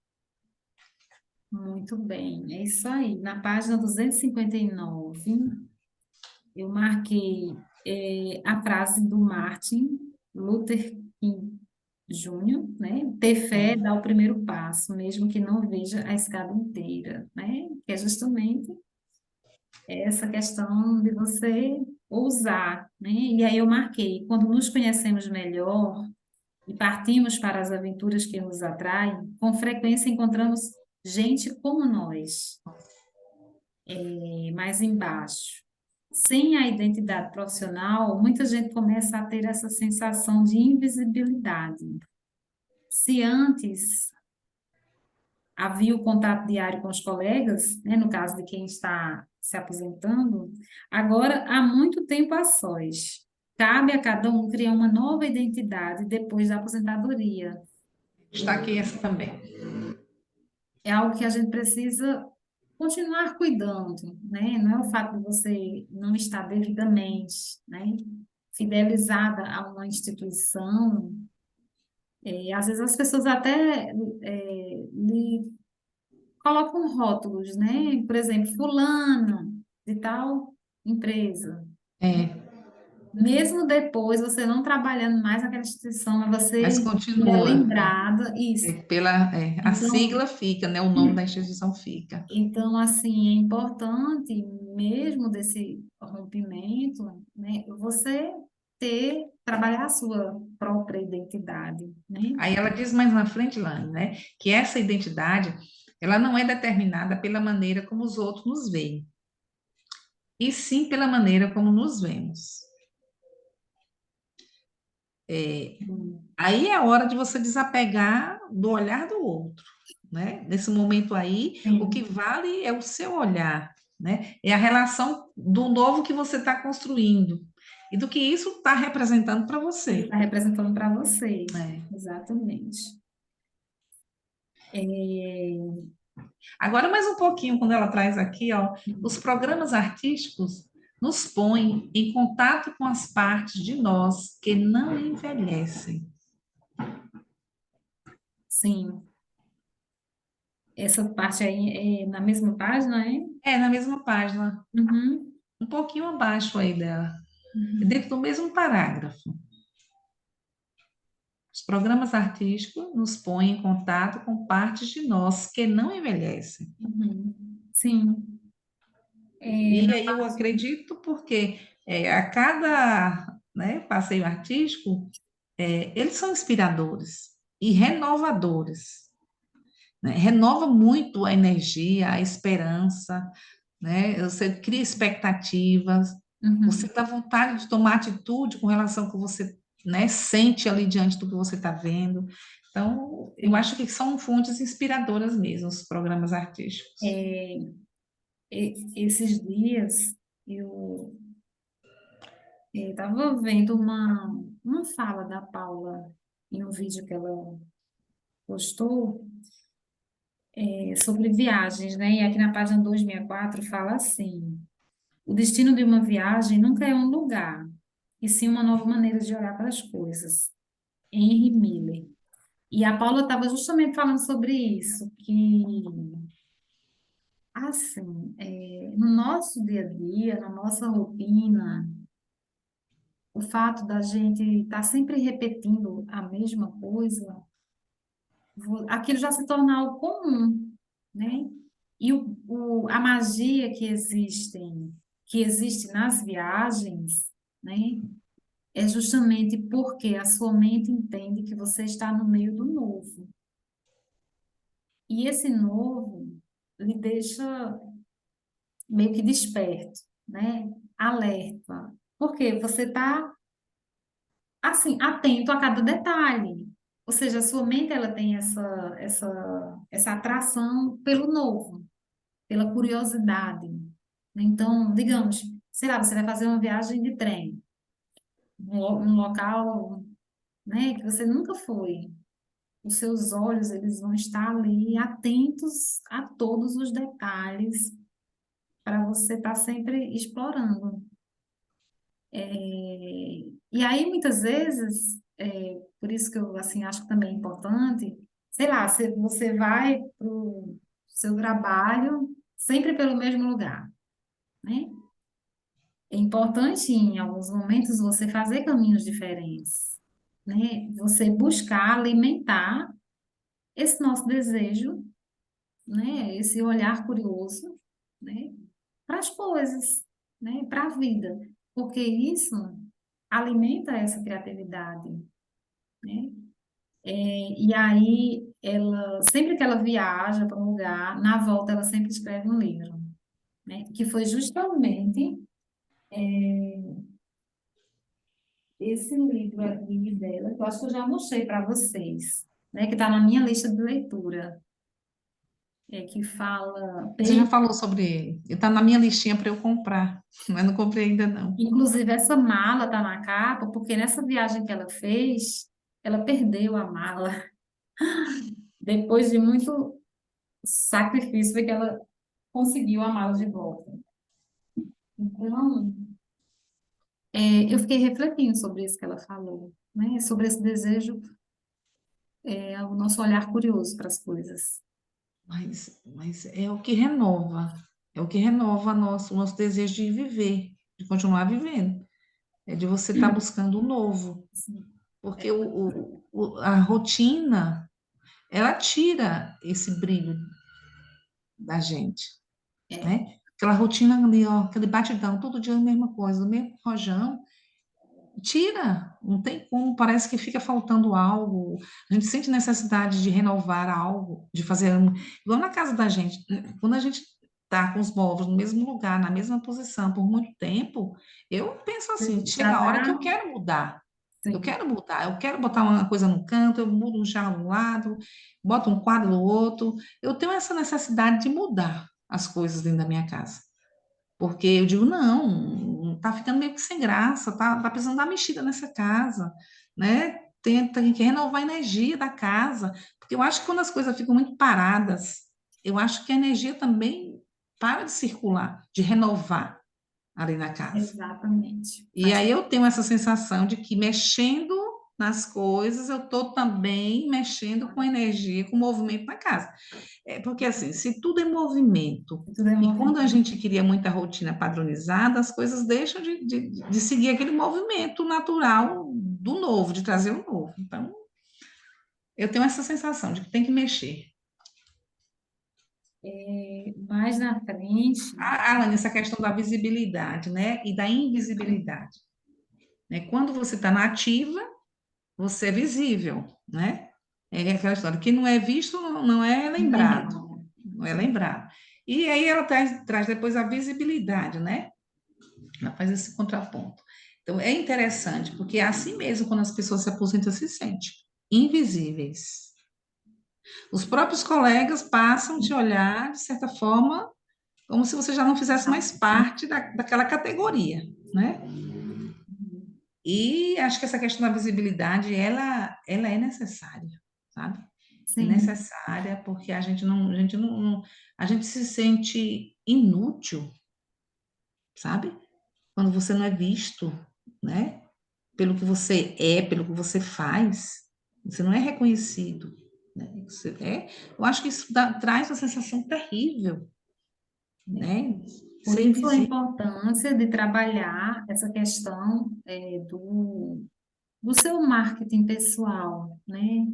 Speaker 1: Muito bem, é isso aí. Na página 259, eu marquei a frase do Martin Luther King Júnior, né? Ter fé é
Speaker 2: Sim.
Speaker 1: dar o primeiro passo, mesmo que não veja a escada inteira, né? Que é justamente essa questão de você ousar, né? E aí eu marquei, quando nos conhecemos melhor e partimos para as aventuras que nos atraem, com frequência encontramos gente como nós, mais embaixo. Sem a identidade profissional, muita gente começa a ter essa sensação de invisibilidade. Se antes havia o contato diário com os colegas, né, no caso de quem está se aposentando, agora há muito tempo a sós. Cabe a cada um criar uma nova identidade depois da aposentadoria.
Speaker 2: Está aqui essa também.
Speaker 1: É algo que a gente precisa continuar cuidando, né? Não é o fato de você não estar devidamente, né, fidelizada a uma instituição. Às vezes as pessoas até lhe colocam rótulos, né? Por exemplo, fulana de tal empresa.
Speaker 2: É,
Speaker 1: Mesmo depois você não trabalhando mais naquela instituição, mas
Speaker 2: mas
Speaker 1: você é
Speaker 2: continua.
Speaker 1: lembrada, isso.
Speaker 2: A
Speaker 1: Então,
Speaker 2: sigla fica, né? O nome da instituição fica.
Speaker 1: então, assim, é importante, mesmo desse rompimento, né, você trabalhar a sua própria identidade, né?
Speaker 2: Aí ela diz mais na frente, Lani, né? Que essa identidade, ela não é determinada pela maneira como os outros nos veem, e sim pela maneira como nos vemos.
Speaker 1: Hum.
Speaker 2: Aí é a hora de você desapegar do olhar do outro, né? Nesse momento aí, o que
Speaker 1: Sim,
Speaker 2: vale é o seu olhar, né? É a relação do novo que você está construindo e do que isso está representando para
Speaker 1: ele
Speaker 2: você.
Speaker 1: está representando para você,
Speaker 2: É.
Speaker 1: exatamente. É,
Speaker 2: Agora, mais um pouquinho, quando ela traz aqui, ó, os programas artísticos nos põem em contato com as partes de nós que não envelhecem.
Speaker 1: sim, essa parte aí é na mesma página, é?
Speaker 2: É, na mesma página,
Speaker 1: Uhum,
Speaker 2: um pouquinho abaixo aí dela,
Speaker 1: uhum,
Speaker 2: dentro do mesmo parágrafo. Os programas artísticos nos põem em contato com partes de nós que não envelhecem.
Speaker 1: uhum. Sim,
Speaker 2: E
Speaker 1: na
Speaker 2: aí eu
Speaker 1: parte,
Speaker 2: acredito porque a cada, né, passeio artístico, eles são inspiradores e renovadores, né? Renova muito a energia, a esperança, né? Você cria expectativas, você
Speaker 1: uhum.
Speaker 2: dá vontade de tomar atitude com relação ao que você, né, sente ali diante do que você está vendo. Então, eu
Speaker 1: Sim.
Speaker 2: acho que são fontes inspiradoras mesmo, os programas artísticos.
Speaker 1: É, esses dias eu estava vendo uma fala da Paula em um vídeo que ela postou sobre viagens, né? E aqui na página 264 fala assim: o destino de uma viagem nunca é um lugar, e sim uma nova maneira de olhar para as coisas. Henry Miller. E a Paula estava justamente falando sobre isso, que assim, no nosso dia a dia, na nossa rotina, o fato da gente estar sempre repetindo a mesma coisa, aquilo já se torna algo comum, né? E a magia que existe nas viagens, né? É justamente porque a sua mente entende que você está no meio do novo. E esse novo lhe deixa meio que desperto, né? Alerta. Porque você está assim, atento a cada detalhe. Ou seja, a sua mente ela tem essa atração pelo novo, pela curiosidade. Então, digamos, sei lá, você vai fazer uma viagem de trem, num local, né, que você nunca foi. Os seus olhos, eles vão estar ali atentos a todos os detalhes para você estar sempre explorando. E aí, muitas vezes, por isso que eu assim, acho que também é importante, sei lá, você vai para o seu trabalho sempre pelo mesmo lugar, né? É importante, em alguns momentos, você fazer caminhos diferentes, né? Você buscar alimentar esse nosso desejo, né? Esse olhar curioso, né? Para as coisas, né? Para a vida, porque isso alimenta essa criatividade, né? E aí, ela, sempre que ela viaja para um lugar, na volta ela sempre escreve um livro, né? Que foi justamente esse livro aqui dela, que eu acho que eu já mostrei para vocês, né? Que está na minha lista de leitura, que fala,
Speaker 2: Você já falou sobre ele. Ele está na minha listinha para eu comprar, mas não comprei ainda não.
Speaker 1: inclusive essa mala tá na capa, porque nessa viagem que ela fez, ela perdeu a mala. Depois de muito sacrifício, foi que ela conseguiu a mala de volta. Então, eu fiquei refletindo sobre isso que ela falou, né? Sobre esse desejo, o nosso olhar curioso para as coisas.
Speaker 2: Mas é o que renova. É o que renova o nosso desejo de viver, de continuar vivendo. É de você estar buscando o novo.
Speaker 1: Assim,
Speaker 2: Porque a rotina, ela tira esse brilho da gente,
Speaker 1: é,
Speaker 2: né? Aquela rotina ali, ó, aquele batidão, todo dia a mesma coisa, o mesmo rojão, tira, não tem como, parece que fica faltando algo. A gente sente necessidade de renovar algo, de fazer, igual na casa da gente, quando a gente está com os móveis no mesmo lugar, na mesma posição por muito tempo, eu penso assim,
Speaker 1: já
Speaker 2: chega a hora que eu
Speaker 1: tá,
Speaker 2: quero mudar. Eu
Speaker 1: sim,
Speaker 2: quero mudar, eu quero botar uma coisa no canto, eu mudo um chão do lado, boto um quadro do outro. Eu tenho essa necessidade de mudar as coisas dentro da minha casa. Porque eu digo, não, tá ficando meio que sem graça, tá precisando dar mexida nessa casa, né? Tem que renovar a energia da casa, porque eu acho que quando as coisas ficam muito paradas, eu acho que a energia também para de circular, de renovar ali na casa.
Speaker 1: exatamente.
Speaker 2: E aí eu tenho essa sensação de que mexendo nas coisas, eu estou também mexendo com energia, com movimento na casa. É porque assim, se tudo é movimento,
Speaker 1: Tudo é
Speaker 2: e quando a
Speaker 1: movimento.
Speaker 2: gente cria muita rotina padronizada, as coisas deixam de seguir aquele movimento natural do novo, de trazer o novo. Então, eu tenho essa sensação de que tem que mexer.
Speaker 1: Mais na frente,
Speaker 2: Alan, essa questão da visibilidade, né? E da invisibilidade. Né? Quando você está na ativa, você é visível, né? É aquela história, que não é visto não é lembrado,
Speaker 1: lembrando.
Speaker 2: não é lembrado. E aí ela traz depois a visibilidade, né? Ela faz esse contraponto. Então, é interessante, porque é assim mesmo, quando as pessoas se aposentam, se sentem invisíveis. Os próprios colegas passam a te olhar, de certa forma, como se você já não fizesse mais parte daquela categoria, né? E acho que essa questão da visibilidade, ela é necessária, sabe? É
Speaker 1: Sim,
Speaker 2: necessária porque a gente se sente inútil, sabe? Quando você não é visto, né? Pelo que você é, pelo que você faz, você não é reconhecido, né? Eu acho que isso traz uma sensação terrível, né?
Speaker 1: por
Speaker 2: Ser
Speaker 1: isso a
Speaker 2: invisível.
Speaker 1: importância de trabalhar essa questão do seu marketing pessoal, né?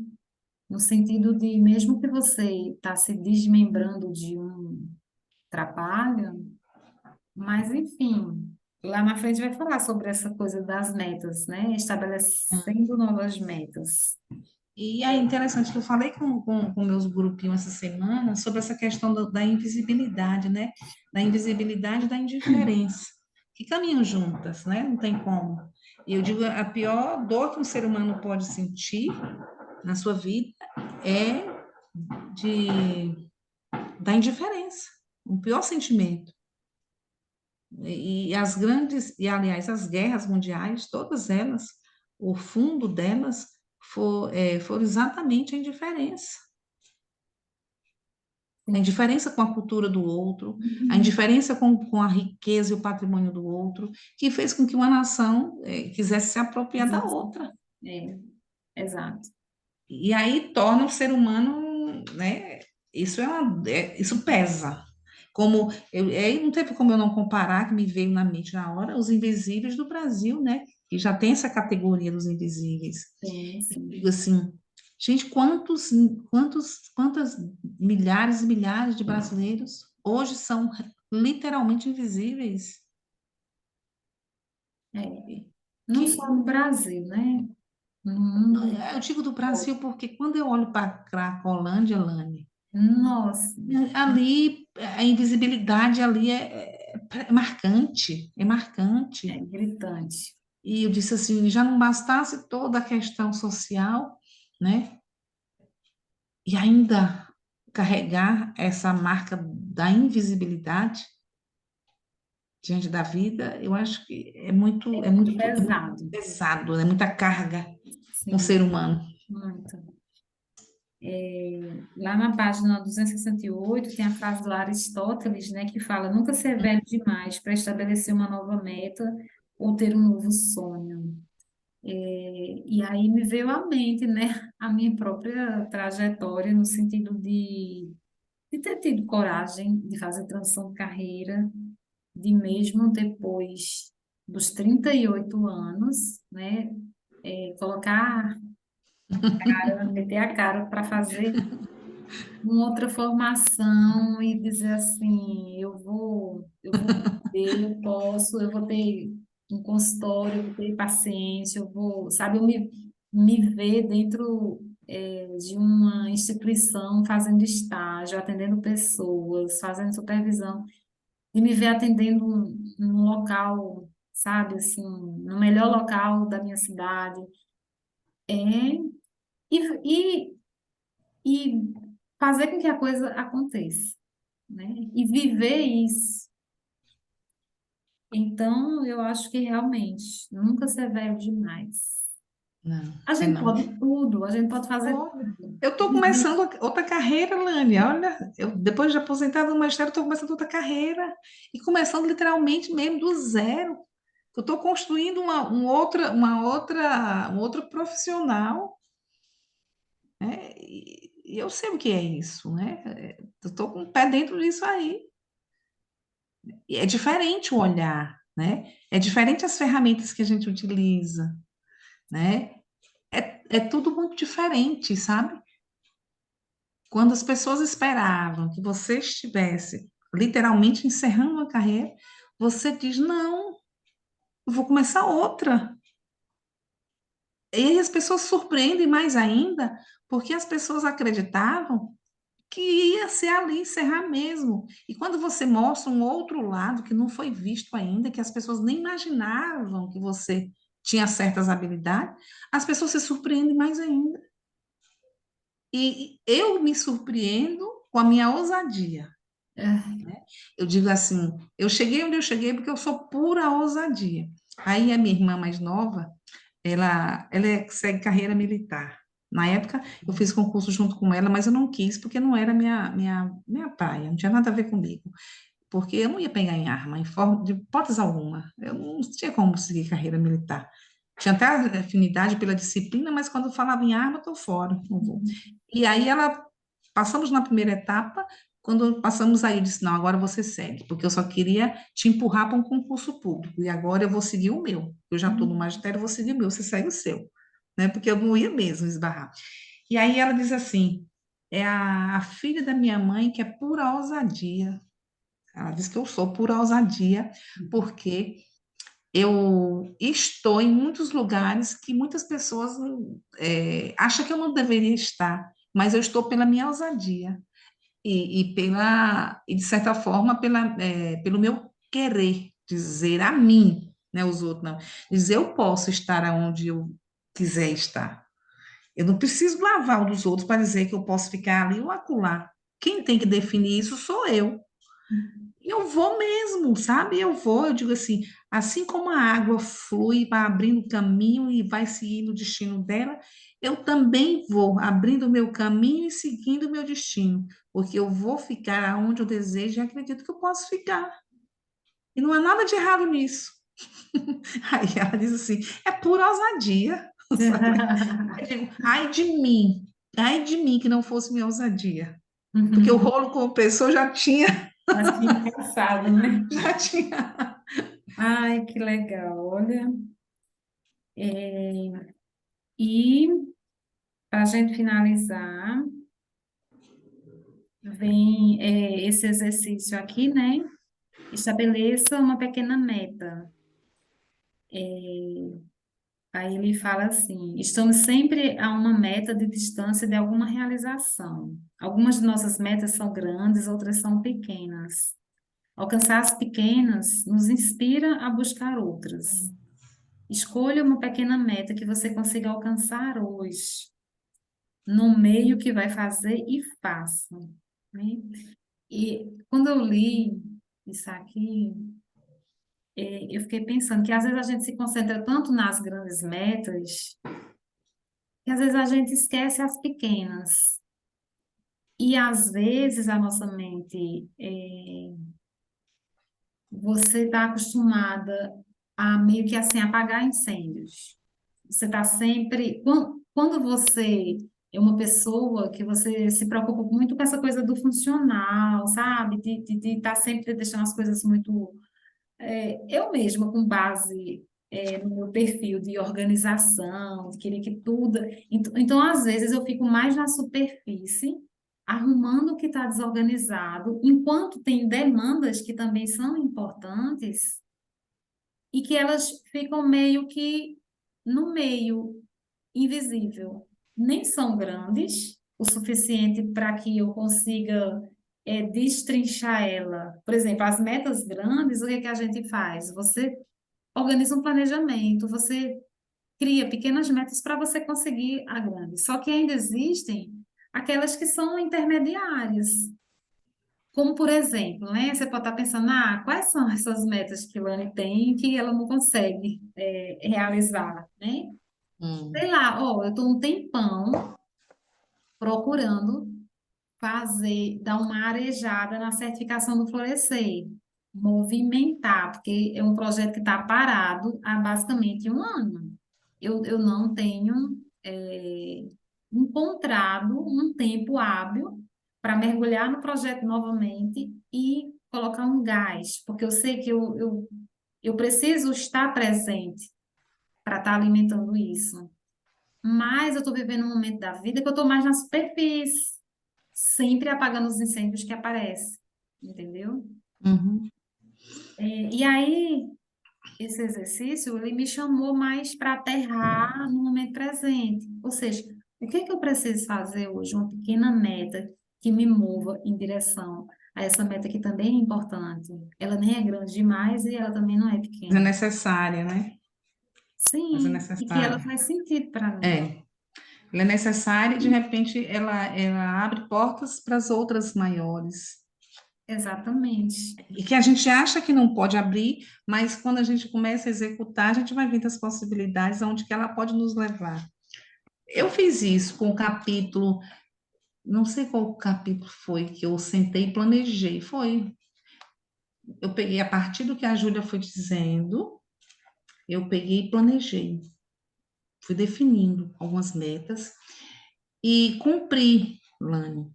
Speaker 1: No sentido de, mesmo que você está se desmembrando de um trabalho, mas enfim, lá na frente vai falar sobre essa coisa das metas, né? Estabelecendo novas metas.
Speaker 2: E é interessante que eu falei com meus grupinhos essa semana sobre essa questão da invisibilidade, né? Da invisibilidade e da indiferença, que caminham juntas, né? Não tem como. E eu digo, a pior dor que um ser humano pode sentir na sua vida é de, da indiferença, o pior sentimento. E as grandes, e aliás, as guerras mundiais, todas elas, o fundo delas foram exatamente a indiferença. A
Speaker 1: Sim.
Speaker 2: indiferença com a cultura do outro, a
Speaker 1: Uhum.
Speaker 2: indiferença com a riqueza e o patrimônio do outro, que fez com que uma nação quisesse se apropriar da
Speaker 1: Exato.
Speaker 2: outra.
Speaker 1: É, exato.
Speaker 2: E aí torna o ser humano, né? Isso pesa. Como aí não teve como eu não comparar, que me veio na mente na hora, os invisíveis do Brasil, né? Que já tem essa categoria dos invisíveis.
Speaker 1: Sim,
Speaker 2: Eu
Speaker 1: sim.
Speaker 2: digo assim, gente, quantas milhares e milhares de brasileiros hoje são literalmente invisíveis?
Speaker 1: É.
Speaker 2: Que
Speaker 1: Não só no Brasil, né? No mundo.
Speaker 2: eu digo do Brasil porque quando eu olho para a Cracolândia, Lani,
Speaker 1: Nossa,
Speaker 2: ali, a invisibilidade ali é marcante, é
Speaker 1: é
Speaker 2: marcante.
Speaker 1: gritante.
Speaker 2: E eu disse assim, já não bastasse toda a questão social, né? E ainda carregar essa marca da invisibilidade diante da vida, eu acho que
Speaker 1: É muito pesado.
Speaker 2: pesado, é muita carga um
Speaker 1: Sim,
Speaker 2: ser humano.
Speaker 1: muito. Lá na página 268 tem a frase do Aristóteles, né, que fala: nunca ser velho demais para estabelecer uma nova meta ou ter um novo sonho. E aí me veio à mente, né, a minha própria trajetória no sentido de ter tido coragem de fazer transição de carreira, de mesmo depois dos 38 anos, né, colocar, meter a cara para fazer uma outra formação e dizer assim, eu vou ter, eu vou ter um consultório, eu vou ter paciência, eu vou, sabe, me ver dentro de uma instituição fazendo estágio, atendendo pessoas, fazendo supervisão, e me ver atendendo num local, sabe, assim, no melhor local da minha cidade. É, e, e fazer com que a coisa aconteça, né? E viver isso. Então, eu acho que realmente nunca ser velho demais.
Speaker 2: Não,
Speaker 1: A
Speaker 2: é
Speaker 1: gente
Speaker 2: não.
Speaker 1: pode tudo, a gente pode fazer
Speaker 2: Olha,
Speaker 1: tudo.
Speaker 2: eu estou começando outra carreira, Lani. Olha, eu, depois de aposentada no magistério, estou começando outra carreira. E começando literalmente mesmo do zero. Eu estou construindo um outro profissional, né? E eu sei o que é isso, né? Eu estou com o pé dentro disso aí. E é diferente o olhar, né? É diferente as ferramentas que a gente utiliza, né? É tudo muito diferente, sabe? Quando as pessoas esperavam que você estivesse literalmente encerrando uma carreira, você diz: não, eu vou começar outra. E aí as pessoas surpreendem mais ainda, porque as pessoas acreditavam que ia ser ali encerrar mesmo. E quando você mostra um outro lado que não foi visto ainda, que as pessoas nem imaginavam que você tinha certas habilidades, as pessoas se surpreendem mais ainda. E eu me surpreendo com a minha ousadia.
Speaker 1: É,
Speaker 2: Eu digo assim, eu cheguei onde eu cheguei porque eu sou pura ousadia. Aí a minha irmã mais nova, segue carreira militar. Na época, eu fiz concurso junto com ela, mas eu não quis porque não era minha praia, não tinha nada a ver comigo. Porque eu não ia pegar em arma, em forma, de hipótese alguma. Eu não tinha como seguir carreira militar. Tinha até afinidade pela disciplina, mas quando falava em arma, estou fora, não vou. E aí passamos na primeira etapa, quando passamos aí, eu disse, não, agora você segue, porque eu só queria te empurrar para um concurso público, e agora eu vou seguir o meu. Eu já estou no magistério, eu vou seguir o meu, você segue o seu, né? Porque eu não ia mesmo esbarrar. E aí ela diz assim, é a filha da minha mãe que é pura ousadia. Ela diz que eu sou pura ousadia, porque eu estou em muitos lugares que muitas pessoas acham que eu não deveria estar, mas eu estou pela minha ousadia e de certa forma, pelo meu querer dizer a mim. né? Os outros não. Diz, eu posso estar aonde eu quiser estar. Eu não preciso lavar o dos outros para dizer que eu posso ficar ali ou acolá. Quem tem que definir isso sou eu. E eu vou mesmo, sabe? Eu vou, eu digo assim como a água flui, vai abrindo caminho e vai seguindo o destino dela, eu também vou abrindo o meu caminho e seguindo o meu destino, porque eu vou ficar aonde eu desejo e acredito que eu posso ficar. E não há nada de errado nisso. Aí ela diz assim, é pura ousadia, sabe? Eu digo, ai de mim que não fosse minha ousadia, porque o rolo compressor já tinha,
Speaker 1: Assim, pensado, né?
Speaker 2: já tinha.
Speaker 1: Ai, que legal, olha. E para a gente finalizar, vem esse exercício aqui, né? Estabeleça uma pequena meta. Aí ele fala assim: estamos sempre a uma meta de distância de alguma realização. Algumas de nossas metas são grandes, outras são pequenas. Alcançar as pequenas nos inspira a buscar outras. Escolha uma pequena meta que você consiga alcançar hoje, no meio que vai fazer e faça, né? E quando eu li isso aqui, eu fiquei pensando que às vezes a gente se concentra tanto nas grandes metas, que às vezes a gente esquece as pequenas. E às vezes a nossa mente, você está acostumada a meio que assim apagar incêndios. Você está sempre. Quando você é uma pessoa que você se preocupa muito com essa coisa do funcional, sabe? De estar sempre deixando as coisas muito. Eu mesma, com base, no meu perfil de organização, de querer que tudo. Então, às vezes, eu fico mais na superfície, arrumando o que está desorganizado, enquanto tem demandas que também são importantes e que elas ficam meio que no meio, invisível. Nem são grandes o suficiente para que eu consiga destrinchar ela. Por exemplo, as metas grandes, o que é que a gente faz? Você organiza um planejamento, você cria pequenas metas para você conseguir a grande. Só que ainda existem aquelas que são intermediárias. Como, por exemplo, né? Você pode estar pensando, quais são essas metas que a Lani tem que ela não consegue realizar, né?
Speaker 2: Hum.
Speaker 1: Sei lá, ó, eu estou um tempão procurando dar uma arejada na certificação do Florescer, movimentar, porque é um projeto que está parado há basicamente um ano. Eu não tenho é, encontrado um tempo hábil para mergulhar no projeto novamente e colocar um gás, porque eu sei que eu preciso estar presente para estar alimentando isso. Mas eu estou vivendo um momento da vida que eu estou mais na superfície, sempre apagando os incêndios que aparecem, entendeu?
Speaker 2: Uhum.
Speaker 1: E aí, esse exercício, ele me chamou mais para aterrar no momento presente. Ou seja, o que é que eu preciso fazer hoje? Uma pequena meta que me mova em direção a essa meta que também é importante. Ela nem é grande demais e ela também não é
Speaker 2: Mas é
Speaker 1: pequena.
Speaker 2: necessária, né? Mas é
Speaker 1: Sim, e que ela
Speaker 2: necessária.
Speaker 1: faz sentido para mim.
Speaker 2: É. Ela é necessária e, de repente, ela abre portas para as outras maiores.
Speaker 1: Exatamente.
Speaker 2: E que a gente acha que não pode abrir, mas quando a gente começa a executar, a gente vai vendo as possibilidades, aonde que ela pode nos levar. Eu fiz isso com o capítulo, não sei qual capítulo foi que eu sentei e planejei. Eu peguei a partir do que a Júlia foi dizendo, eu peguei e planejei. Fui definindo algumas metas e cumpri, Lani.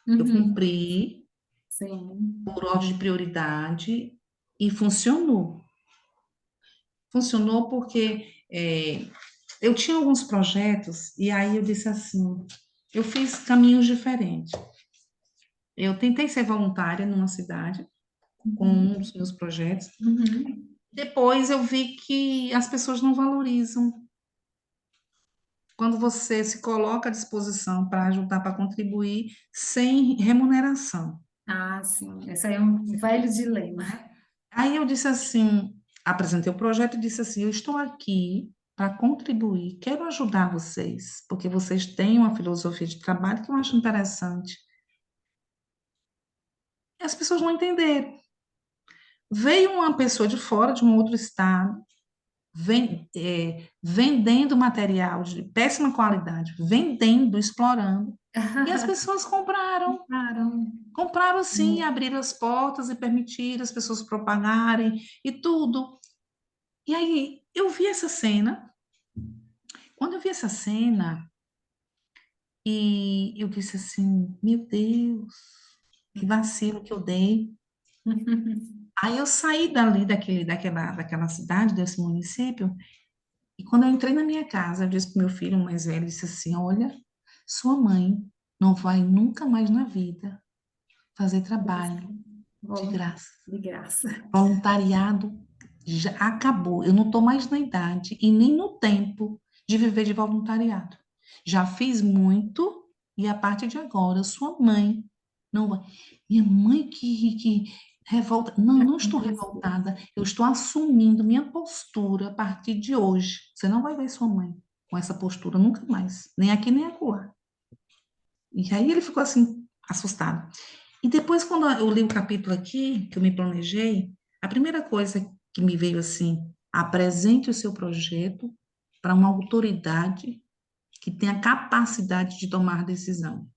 Speaker 2: Eu
Speaker 1: Uhum.
Speaker 2: cumpri
Speaker 1: Sim.
Speaker 2: por ordem de prioridade e funcionou. Funcionou porque eu tinha alguns projetos e aí eu disse assim, eu fiz caminhos diferentes. Eu tentei ser voluntária numa cidade com um
Speaker 1: Uhum.
Speaker 2: dos meus projetos.
Speaker 1: Uhum.
Speaker 2: Depois eu vi que as pessoas não valorizam quando você se coloca à disposição para ajudar, para contribuir sem remuneração.
Speaker 1: Ah, sim. Esse aí é um velho dilema.
Speaker 2: Aí eu disse assim, Apresentei o projeto e disse assim: eu estou aqui para contribuir, quero ajudar vocês, porque vocês têm uma filosofia de trabalho que eu acho interessante. E as pessoas não entenderam. Veio uma pessoa de fora, de um outro estado, vendendo material de péssima qualidade, vendendo, explorando, e as pessoas compraram.
Speaker 1: Claro.
Speaker 2: Compraram sim, abriram as portas e permitiram as pessoas propagarem e tudo. E aí eu vi essa cena. Quando eu vi essa cena, e eu disse assim: meu Deus, que vacilo que eu dei. Aí eu saí dali, daquela cidade, desse município, e quando eu entrei na minha casa, eu disse para meu filho mais velho, disse assim: olha, sua mãe não vai nunca mais na vida fazer trabalho de
Speaker 1: Voluntário
Speaker 2: graça.
Speaker 1: de graça.
Speaker 2: Voluntariado já acabou. Eu não estou mais na idade e nem no tempo de viver de voluntariado. Já fiz muito e a partir de agora, sua mãe não vai. Minha mãe que revolta. Não, eu não estou
Speaker 1: Aconteceu.
Speaker 2: revoltada. Eu estou assumindo minha postura a partir de hoje. Você não vai ver sua mãe com essa postura nunca mais, nem aqui nem acolá. E aí ele ficou assim, assustado. E depois, quando eu li o capítulo aqui, que eu me planejei, a primeira coisa que me veio assim: apresente o seu projeto para uma autoridade que tenha capacidade de tomar decisão.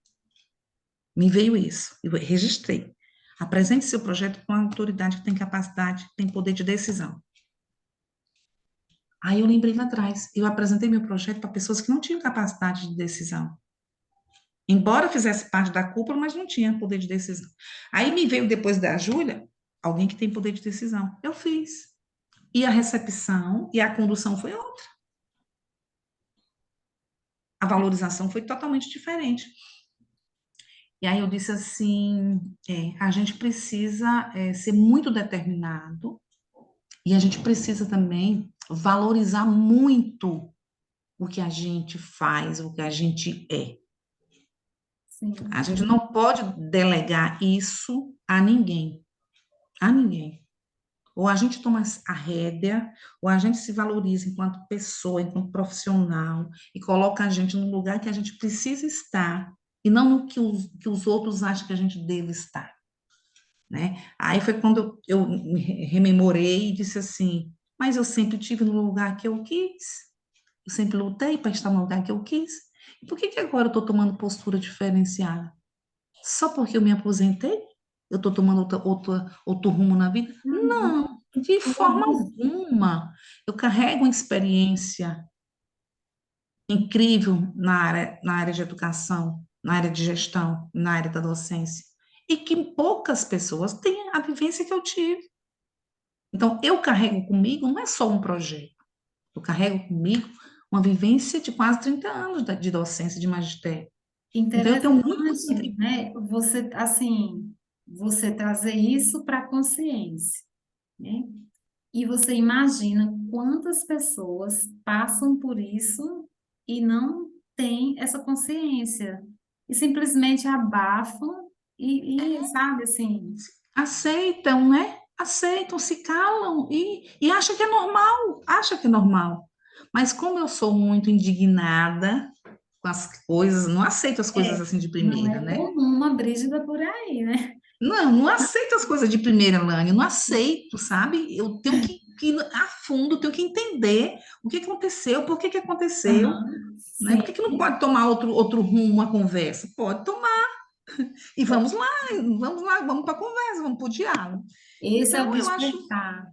Speaker 2: Me veio isso, eu registrei. Apresente seu projeto para uma autoridade que tem capacidade, que tem poder de decisão. Aí eu lembrei lá atrás, eu apresentei meu projeto para pessoas que não tinham capacidade de decisão. Embora fizesse parte da cúpula, mas não tinha poder de decisão. Aí me veio depois da Júlia, alguém que tem poder de decisão. Eu fiz. E a recepção e a condução foi outra. A valorização foi totalmente diferente. E aí eu disse assim, a gente precisa ser muito determinado e a gente precisa também valorizar muito o que a gente faz, o que a gente é. A
Speaker 1: Sim.
Speaker 2: gente não pode delegar isso a ninguém, a ninguém. Ou a gente toma a rédea, ou a gente se valoriza enquanto pessoa, enquanto profissional, e coloca a gente no lugar que a gente precisa estar, e não no que os outros acham que a gente deve estar, né? Aí foi quando eu me rememorei e disse assim, mas eu sempre tive no lugar que eu quis, eu sempre lutei para estar no lugar que eu quis, e por que que agora eu estou tomando postura diferenciada? Só porque eu me aposentei? Eu estou tomando outro rumo na vida?
Speaker 1: Uhum.
Speaker 2: Não, de forma alguma. Eu carrego uma experiência incrível na área de educação, na área de gestão, na área da docência. E que poucas pessoas têm a vivência que eu tive. Então, eu carrego comigo, não é só um projeto, eu carrego comigo uma vivência de quase 30 anos de docência, de magistério. Então, eu tenho muito a
Speaker 1: Interessante,
Speaker 2: contribuir.
Speaker 1: né? Você, assim, você trazer isso para a consciência, né? E você imagina quantas pessoas passam por isso e não têm essa consciência e simplesmente abafam sabe, assim,
Speaker 2: Aceitam, né? Aceitam, se calam e acham que é normal, acham que é normal. Mas como eu sou muito indignada com as coisas, não aceito as coisas
Speaker 1: é,
Speaker 2: assim de
Speaker 1: não
Speaker 2: primeira,
Speaker 1: é
Speaker 2: né?
Speaker 1: comum uma Brígida por aí, né?
Speaker 2: Não, não aceito as coisas de primeira, Lani, não aceito, sabe? Eu tenho que ir a fundo, tenho que entender o que aconteceu, por que que aconteceu,
Speaker 1: Aham,
Speaker 2: né? Por
Speaker 1: sim.
Speaker 2: que que não pode tomar outro rumo, uma conversa? Pode tomar. E vamos lá, vamos para a conversa, vamos para o diálogo.
Speaker 1: Esse é o
Speaker 2: Então,
Speaker 1: despertar.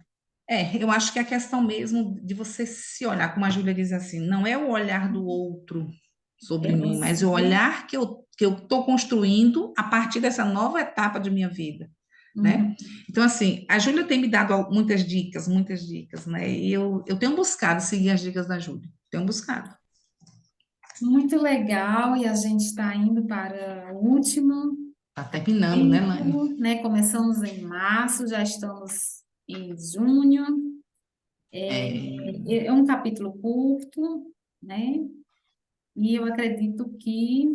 Speaker 2: eu acho que é a questão mesmo de você se olhar, como a Júlia diz assim, não é o olhar do outro sobre
Speaker 1: É
Speaker 2: mim, mas
Speaker 1: você.
Speaker 2: o olhar que eu estou construindo a partir dessa nova etapa de minha vida, né?
Speaker 1: Uhum.
Speaker 2: Então, assim, a Júlia tem me dado muitas dicas, né? E eu tenho buscado seguir as dicas da Júlia, tenho buscado.
Speaker 1: Muito legal, e a gente está indo para o último
Speaker 2: Tá terminando, né, Lani?
Speaker 1: capítulo, né? Começamos em março, já estamos em junho.
Speaker 2: É,
Speaker 1: É um capítulo curto, né? E eu acredito que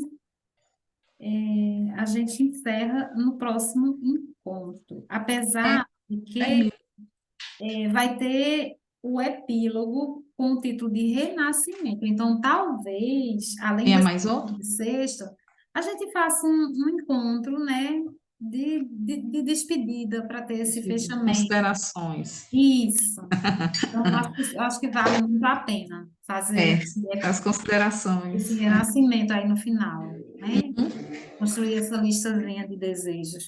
Speaker 1: a gente encerra no próximo encontro.
Speaker 2: é,
Speaker 1: Apesar de que
Speaker 2: termina.
Speaker 1: vai ter o epílogo com o título de Renascimento. Então, talvez, além
Speaker 2: Tenha
Speaker 1: desse
Speaker 2: mais outro?
Speaker 1: sexto, a gente faça um encontro, né, de despedida para ter esse fechamento.
Speaker 2: Considerações.
Speaker 1: Isso. Então, acho que vale muito a pena fazer
Speaker 2: É,
Speaker 1: esse,
Speaker 2: as considerações.
Speaker 1: esse renascimento aí no final, né? Construir essa listazinha de desejos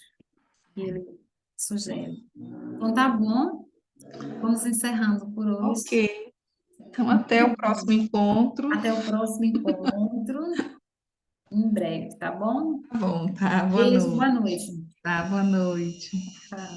Speaker 1: que ele sugere. Então, tá bom. Vamos encerrando por hoje.
Speaker 2: Ok. Então, até
Speaker 1: Muito
Speaker 2: o próximo
Speaker 1: bom.
Speaker 2: encontro.
Speaker 1: Até o próximo encontro, em breve, tá bom?
Speaker 2: Tá bom, tá? Boa
Speaker 1: Beijo, boa
Speaker 2: noite.
Speaker 1: noite.
Speaker 2: Tá, boa noite.
Speaker 1: Tá.